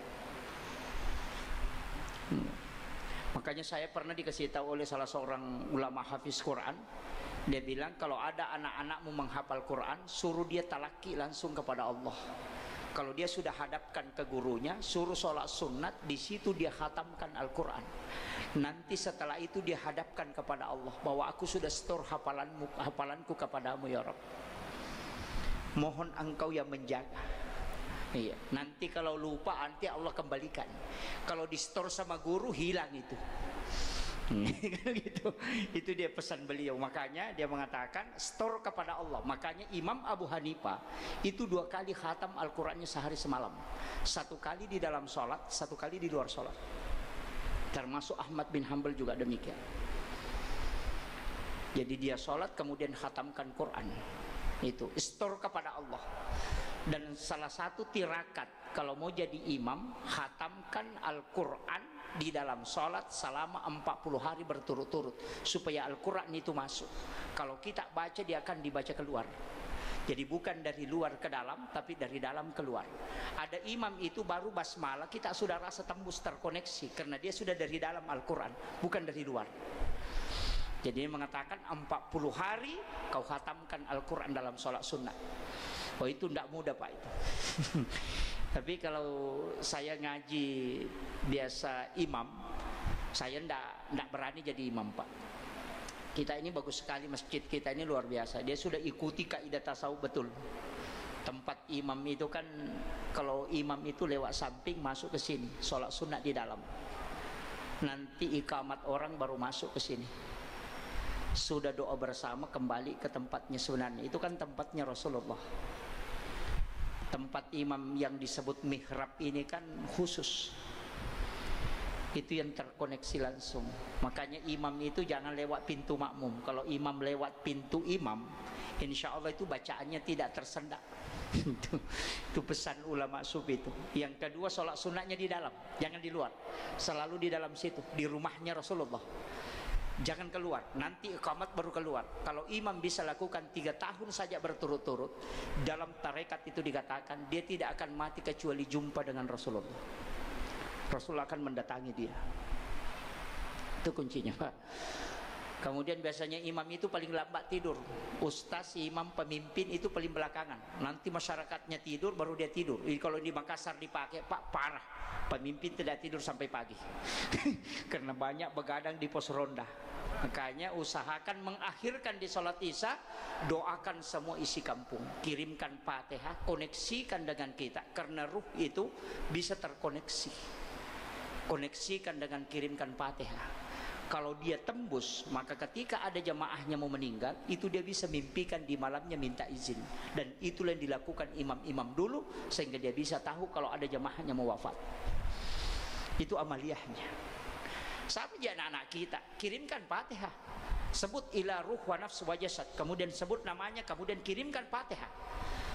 Makanya saya pernah dikasih tahu oleh salah seorang ulama hafiz Quran. Dia bilang kalau ada anak-anakmu menghafal Quran, suruh dia talaki langsung kepada Allah. Kalau dia sudah hadapkan ke gurunya, suruh sholat sunat, di situ dia khatamkan Al-Quran. Nanti setelah itu dia hadapkan kepada Allah bahwa aku sudah setor hafalanku kepadamu ya Rabb. Mohon engkau yang menjaga. Iya. Nanti kalau lupa nanti Allah kembalikan. Kalau di store sama guru hilang itu. Gitu. Itu dia pesan beliau. Makanya dia mengatakan store kepada Allah. Makanya Imam Abu Hanifah itu 2 kali khatam Al-Qurannya sehari semalam. 1 kali di dalam sholat, 1 kali di luar sholat. Termasuk Ahmad bin Hanbal juga demikian. Jadi dia sholat kemudian khatamkan Quran. Itu store kepada Allah. Dan salah satu tirakat kalau mau jadi imam, khatamkan Al-Quran di dalam sholat selama 40 hari berturut-turut supaya Al-Quran itu masuk. Kalau kita baca, dia akan dibaca keluar. Jadi bukan dari luar ke dalam, tapi dari dalam keluar. Ada imam itu baru basmalah, kita sudah rasa tembus terkoneksi karena dia sudah dari dalam Al-Quran, bukan dari luar. Jadi dia mengatakan 40 hari kau khatamkan Al-Quran dalam sholat sunnah. Oh itu tidak mudah Pak itu. Tapi kalau saya ngaji biasa imam, saya tidak berani jadi imam Pak. Kita ini bagus sekali, masjid kita ini luar biasa. Dia sudah ikuti kaidah tasawuf betul. Tempat imam itu kan, kalau imam itu lewat samping masuk ke sini, sholat sunnah di dalam. Nanti ikamat orang baru masuk ke sini. Sudah doa bersama kembali ke tempatnya sebenarnya. Itu kan tempatnya Rasulullah. Tempat imam yang disebut mihrab ini kan khusus. Itu yang terkoneksi langsung. Makanya imam itu jangan lewat pintu makmum. Kalau imam lewat pintu imam, insya Allah itu bacaannya tidak tersendak. Itu pesan ulama sufi itu. Yang kedua, sholat sunatnya di dalam, jangan di luar. Selalu di dalam situ, di rumahnya Rasulullah. Jangan keluar, nanti iqamat baru keluar. Kalau imam bisa lakukan 3 tahun saja berturut-turut, dalam tarekat itu dikatakan dia tidak akan mati kecuali jumpa dengan Rasulullah. Rasulullah akan mendatangi dia. Itu kuncinya Pak. Kemudian biasanya imam itu paling lambat tidur. Ustaz, imam, pemimpin itu paling belakangan. Nanti masyarakatnya tidur baru dia tidur. Jadi kalau di Makassar dipakai, Pak, parah. Pemimpin tidak tidur sampai pagi. Karena banyak begadang di pos ronda. Makanya usahakan mengakhirkan di sholat isya, doakan semua isi kampung, kirimkan Fatihah, koneksikan dengan kita, karena ruh itu bisa terkoneksi. Koneksikan dengan kirimkan Fatihah. Kalau dia tembus, maka ketika ada jamaahnya mau meninggal, itu dia bisa mimpikan di malamnya minta izin. Dan itulah yang dilakukan imam-imam dulu, sehingga dia bisa tahu kalau ada jamaahnya mau wafat. Itu amaliyahnya. Sama aja anak-anak kita, kirimkan Fatihah, sebut ila ruh wa nafs wa jasad, kemudian sebut namanya, kemudian kirimkan Fatihah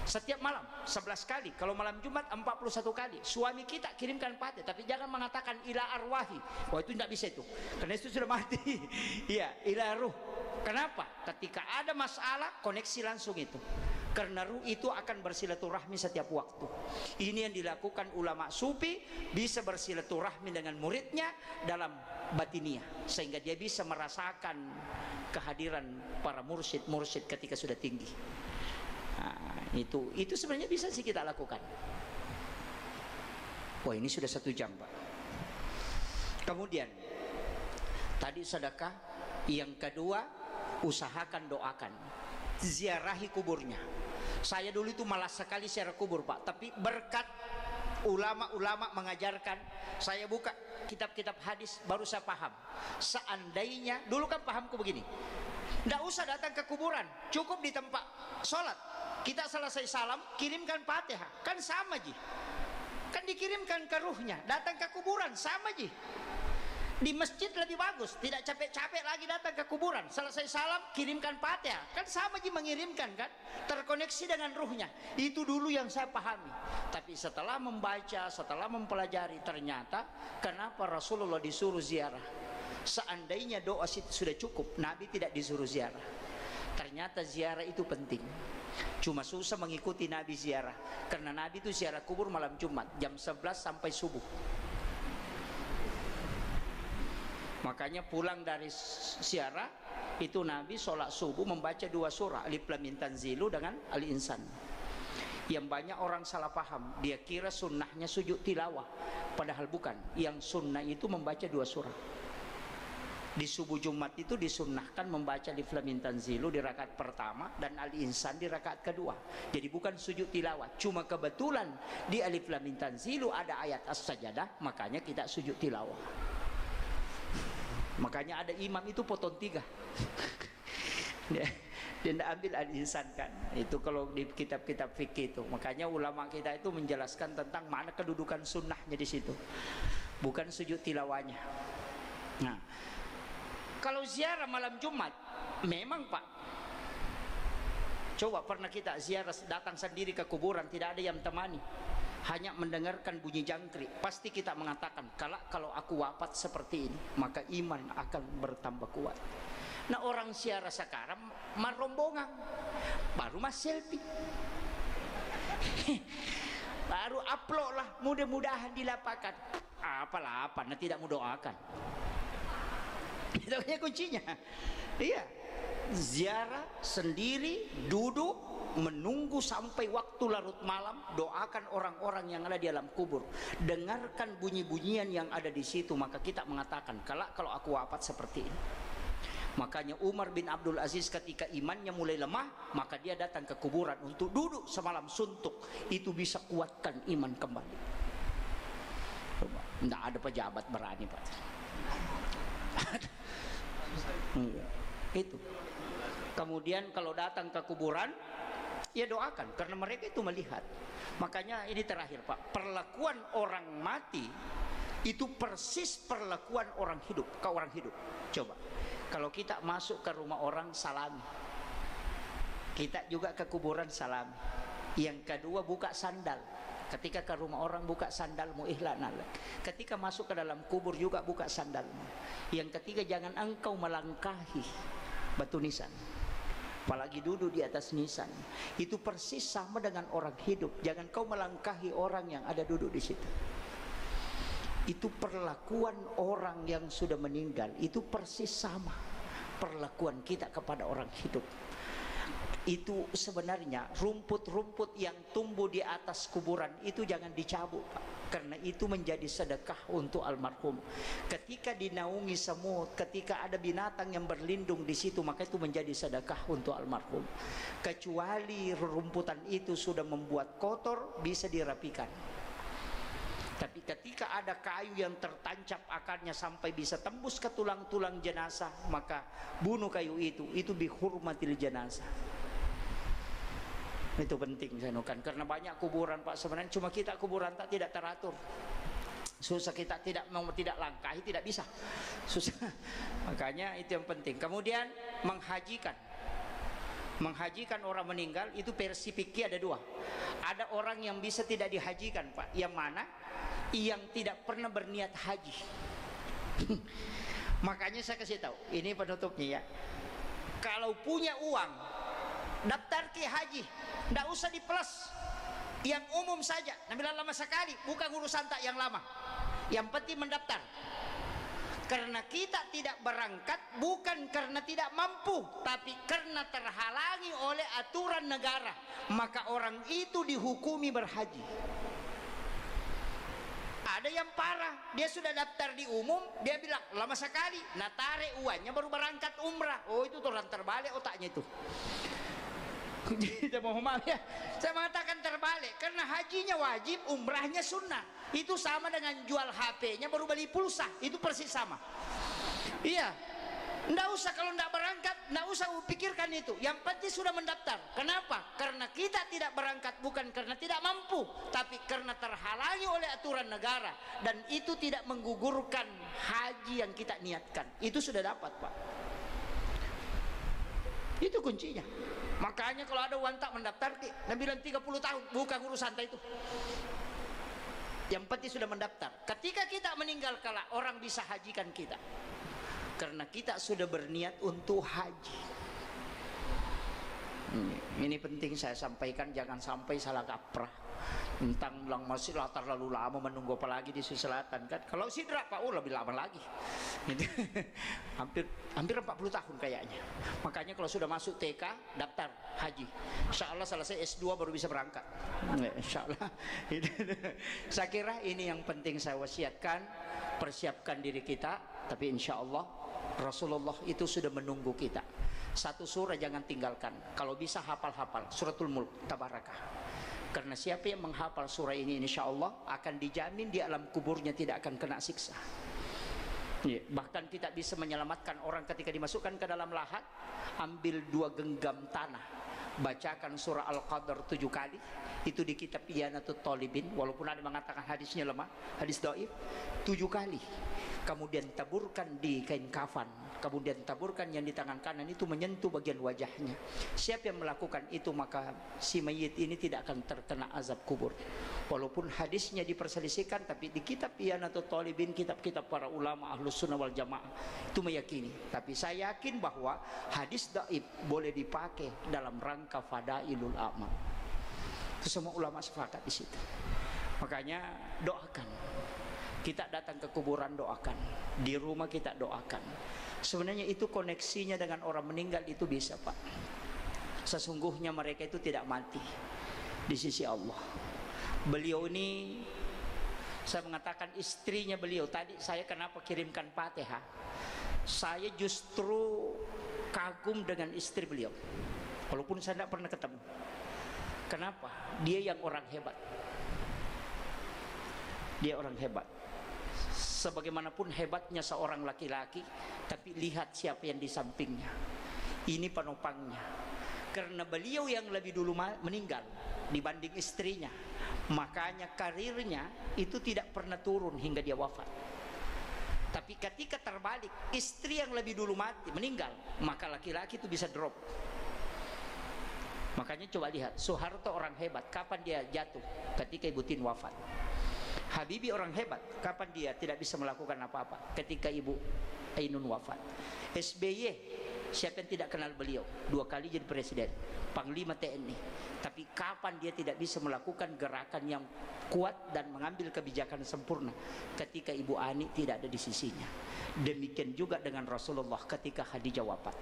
setiap malam 11 kali. Kalau malam Jumat 41 kali. Suami kita kirimkan Fatihah, tapi jangan mengatakan ila arwahi. Wah, itu tidak bisa itu, karena itu sudah mati. Iya, ila ruh. Kenapa? Ketika ada masalah, koneksi langsung itu. Karena ruh itu akan bersilaturahmi setiap waktu. Ini yang dilakukan ulama sufi, bisa bersilaturahmi dengan muridnya dalam batiniah, sehingga dia bisa merasakan kehadiran para mursyid ketika sudah tinggi. Nah, itu sebenarnya bisa sih kita lakukan. Wah, ini sudah 1 jam, Pak. Kemudian tadi sedekah, yang kedua usahakan doakan, ziarahi kuburnya. Saya dulu itu malas sekali ziarah kubur, Pak, tapi berkat ulama-ulama mengajarkan, saya buka kitab-kitab hadis, baru saya paham. Seandainya dulu kan pahamku begini, tidak usah datang ke kuburan, cukup di tempat sholat kita selesai salam, kirimkan Fatihah, kan sama ji, kan dikirimkan ke ruhnya. Datang ke kuburan sama ji, di masjid lebih bagus, tidak capek-capek lagi datang ke kuburan, selesai salam kirimkan Fatihah, kan sama ji mengirimkan, kan terkoneksi dengan ruhnya. Itu dulu yang saya pahami. Tapi setelah membaca, setelah mempelajari, ternyata kenapa Rasulullah disuruh ziarah? Seandainya doa sudah cukup, Nabi tidak disuruh ziarah. Ternyata ziarah itu penting. Cuma susah mengikuti Nabi ziarah, karena Nabi itu ziarah kubur malam Jumat jam 11 sampai subuh. Makanya pulang dari ziarah itu Nabi sholat subuh membaca 2 surah, Alif Lam Mim Tanzilu dengan Al-Insan. Yang banyak orang salah paham, dia kira sunnahnya sujud tilawah, padahal bukan. Yang sunnah itu membaca 2 surah. Di subuh Jumat itu disunnahkan membaca Alif Lam Mim Tanzilu di rakaat pertama dan Al-Insan di rakaat kedua. Jadi bukan sujud tilawah. Cuma kebetulan di Alif Lam Mim Tanzilu ada ayat As-Sajadah, makanya kita sujud tilawah. Makanya ada imam itu potong 3. Dia tidak ambil Al-Insan, kan. Itu kalau di kitab-kitab fikih itu. Makanya ulama kita itu menjelaskan tentang mana kedudukan sunnahnya di situ, bukan sujud tilawahnya. Nah, kalau ziarah malam Jumat, memang Pak, coba pernah kita ziarah datang sendiri ke kuburan, tidak ada yang temani, hanya mendengarkan bunyi jangkrik, pasti kita mengatakan, kalau aku wafat seperti ini, maka iman akan bertambah kuat. Nah, orang ziarah sekarang marombongan, baru mas selfie, baru upload lah, mudah-mudahan dilapakan. Apalah apa, nah tidak mendoakan. Itu kuncinya. Iya, ziarah sendiri, duduk menunggu sampai waktu larut malam, doakan orang-orang yang ada di alam kubur, dengarkan bunyi-bunyian yang ada di situ, maka kita mengatakan, kalau aku wafat seperti ini. Makanya Umar bin Abdul Aziz ketika imannya mulai lemah, maka dia datang ke kuburan untuk duduk semalam suntuk. Itu bisa kuatkan iman kembali. Tidak ada pejabat berani, Pak. Itu. Kemudian kalau datang ke kuburan, ya doakan, karena mereka itu melihat. Makanya ini terakhir, Pak, perlakuan orang mati itu persis perlakuan orang hidup ke orang hidup. Coba, kalau kita masuk ke rumah orang, salami. Kita juga ke kuburan salami. Yang kedua, buka sandal. Ketika ke rumah orang, buka sandalmu, ihlanal. Ketika masuk ke dalam kubur juga buka sandalmu. Yang ketiga, jangan engkau melangkahi batu nisan, apalagi duduk di atas nisan. Itu persis sama dengan orang hidup. Jangan kau melangkahi orang yang ada duduk di situ. Itu perlakuan orang yang sudah meninggal, itu persis sama. perlakuan kita kepada orang hidup. Itu sebenarnya rumput-rumput yang tumbuh di atas kuburan itu jangan dicabut, Pak. Karena itu menjadi sedekah untuk almarhum. Ketika dinaungi semut, ketika ada binatang yang berlindung di situ, maka itu menjadi sedekah untuk almarhum. Kecuali rumputan itu sudah membuat kotor, bisa dirapikan. Tapi ketika ada kayu yang tertancap akarnya sampai bisa tembus ke tulang-tulang jenazah, maka bunuh kayu itu bihurmatil jenazah. Itu penting saya nukan, karena banyak kuburan, Pak, sebenarnya cuma kita kuburan tidak teratur. Susah, kita tidak mau tidak langkahi, tidak bisa, susah. Makanya itu yang penting. Kemudian menghajikan orang meninggal itu versi fikih ada dua. Ada orang yang bisa tidak dihajikan, Pak. Yang mana? Yang tidak pernah berniat haji. Makanya saya kasih tahu, ini penutupnya ya. Kalau punya uang, daftar ke haji, tidak usah di plus, yang umum saja. Nabilah lama sekali, bukan urusan tak yang lama. Yang penting mendaftar. Karena kita tidak berangkat bukan karena tidak mampu, tapi karena terhalangi oleh aturan negara, maka orang itu dihukumi berhaji. Ada yang parah, dia sudah daftar di umum, dia bilang lama sekali, nah tarik uangnya baru berangkat umrah. Oh, itu orang terbalik otaknya itu. Kita mohon maaf ya, saya mengatakan terbalik karena hajinya wajib, umrahnya sunnah. Itu sama dengan jual HP-nya baru beli pulsa, itu persis sama. Iya, nggak usah kalau nggak berangkat, nggak usah pikirkan itu. Yang penting sudah mendaftar. Kenapa? Karena kita tidak berangkat bukan karena tidak mampu, tapi karena terhalangi oleh aturan negara, dan itu tidak menggugurkan haji yang kita niatkan. Itu sudah dapat, Pak. Itu kuncinya. Makanya kalau ada orang tak mendaftar, Nabi bilang 30 tahun, bukan urusan itu. Yang penting sudah mendaftar. Ketika kita meninggal kala, orang bisa hajikan kita. Karena kita sudah berniat untuk haji. Ini penting saya sampaikan, jangan sampai salah kaprah. Tentang bilang masih latar lalu lama menunggu apa lagi di Sulawesi Selatan kan. Kalau sidra Pak, lebih lama lagi. hampir 40 tahun kayaknya. Makanya kalau sudah masuk TK, daftar haji. Insya Allah selesai S2 baru bisa berangkat. Insya Allah. Saya kira ini yang penting saya wasiatkan. Persiapkan diri kita. Tapi insya Allah Rasulullah itu sudah menunggu kita. Satu surah jangan tinggalkan. Kalau bisa hafal-hafal Suratul Mulk, Tabarakah. Karena siapa yang menghafal surah ini insya Allah akan dijamin di alam kuburnya tidak akan kena siksa. Bahkan kita bisa menyelamatkan orang ketika dimasukkan ke dalam lahat. Ambil 2 genggam tanah, bacakan surah Al-Qadr 7 kali. Itu di kitab Iyanatut Talibin, walaupun ada mengatakan hadisnya lemah, hadis dhaif. 7 kali. Kemudian taburkan di kain kafan, kemudian taburkan yang di tangan kanan itu menyentuh bagian wajahnya. Siapa yang melakukan itu maka si mayit ini tidak akan terkena azab kubur. Walaupun hadisnya diperselisihkan, tapi di kitab Iyanatut Talibin, kitab-kitab para ulama Ahlus Sunnah wal Jamaah itu meyakini. Tapi saya yakin bahwa hadis dhaif boleh dipakai dalam rangka fadailul amal. Itu semua ulama sepakat di situ. Makanya doakan. Kita datang ke kuburan, doakan. Di rumah kita doakan. Sebenarnya itu koneksinya dengan orang meninggal itu bisa, Pak. Sesungguhnya mereka itu tidak mati di sisi Allah. Beliau ini, saya mengatakan istrinya beliau. Tadi saya kenapa kirimkan Fatihah? Saya justru kagum dengan istri beliau. Walaupun saya tidak pernah ketemu. Kenapa? Dia yang orang hebat. Dia orang hebat. Sebagaimanapun hebatnya seorang laki-laki, tapi lihat siapa yang di sampingnya. Ini penopangnya. Karena beliau yang lebih dulu meninggal dibanding istrinya, makanya karirnya itu tidak pernah turun hingga dia wafat. Tapi ketika terbalik, istri yang lebih dulu meninggal, maka laki-laki itu bisa drop. Makanya coba lihat, Soeharto orang hebat, kapan dia jatuh? Ketika Ibu Tin wafat. Habibie orang hebat, kapan dia tidak bisa melakukan apa-apa? Ketika Ibu Ainun wafat. SBY siapa yang tidak kenal beliau? 2 kali jadi presiden, Panglima TNI. Tapi kapan dia tidak bisa melakukan gerakan yang kuat dan mengambil kebijakan sempurna? Ketika Ibu Ani tidak ada di sisinya. Demikian juga dengan Rasulullah ketika Khadijah wafat.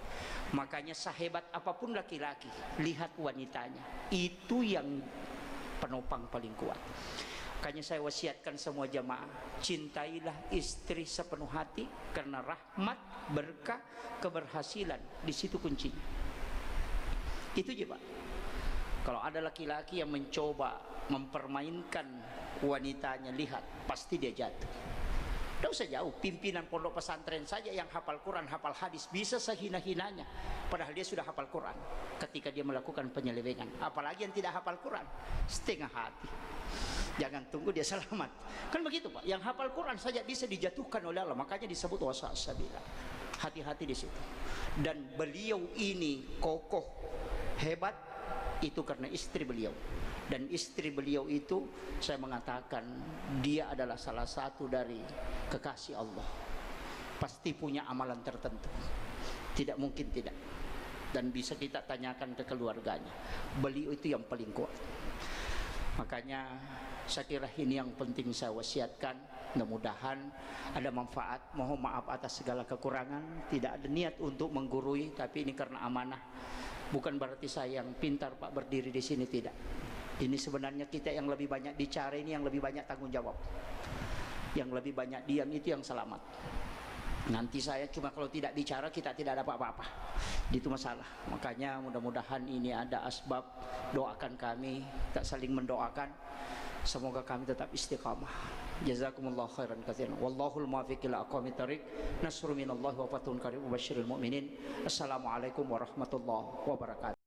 Makanya sehebat apapun laki-laki, lihat wanitanya, itu yang penopang paling kuat. Makanya saya wasiatkan semua jamaah, cintailah istri sepenuh hati, karena rahmat, berkah, keberhasilan di situ kuncinya. Itu aja Pak. Kalau ada laki-laki yang mencoba mempermainkan wanitanya, lihat, pasti dia jatuh. Tidak usah jauh, pimpinan pondok pesantren saja yang hafal Quran, hafal hadis, bisa sehina-hinanya, padahal dia sudah hafal Quran. Ketika dia melakukan penyelewengan, apalagi yang tidak hafal Quran, setengah hati. Jangan tunggu dia selamat. Kan begitu Pak, yang hafal Quran saja bisa dijatuhkan oleh Allah. Makanya disebut wasasabila. Hati-hati di situ. Dan beliau ini kokoh, hebat, itu karena istri beliau. Dan istri beliau itu, saya mengatakan, dia adalah salah satu dari kekasih Allah. Pasti punya amalan tertentu, tidak mungkin tidak. Dan bisa kita tanyakan ke keluarganya. Beliau itu yang paling kuat. Makanya saya kira ini yang penting saya wasiatkan. Mudah-mudahan ada manfaat. Mohon maaf atas segala kekurangan. Tidak ada niat untuk menggurui, tapi ini karena amanah. Bukan berarti saya yang pintar Pak berdiri di sini, tidak. Ini sebenarnya kita yang lebih banyak bicara, ini yang lebih banyak tanggung jawab. Yang lebih banyak diam itu yang selamat. Nanti saya cuma kalau tidak bicara kita tidak ada apa-apa. Itu masalah. Makanya mudah-mudahan ini ada asbab. Doakan kami, tak saling mendoakan. Semoga kami tetap istiqamah. Jazakumullah khairan katsiran. Wallahul muwaffiq ila aqwamit thariq. Nasrun minallahi wa fathun qarib wa basyiril mu'minin. Assalamualaikum warahmatullahi wabarakatuh.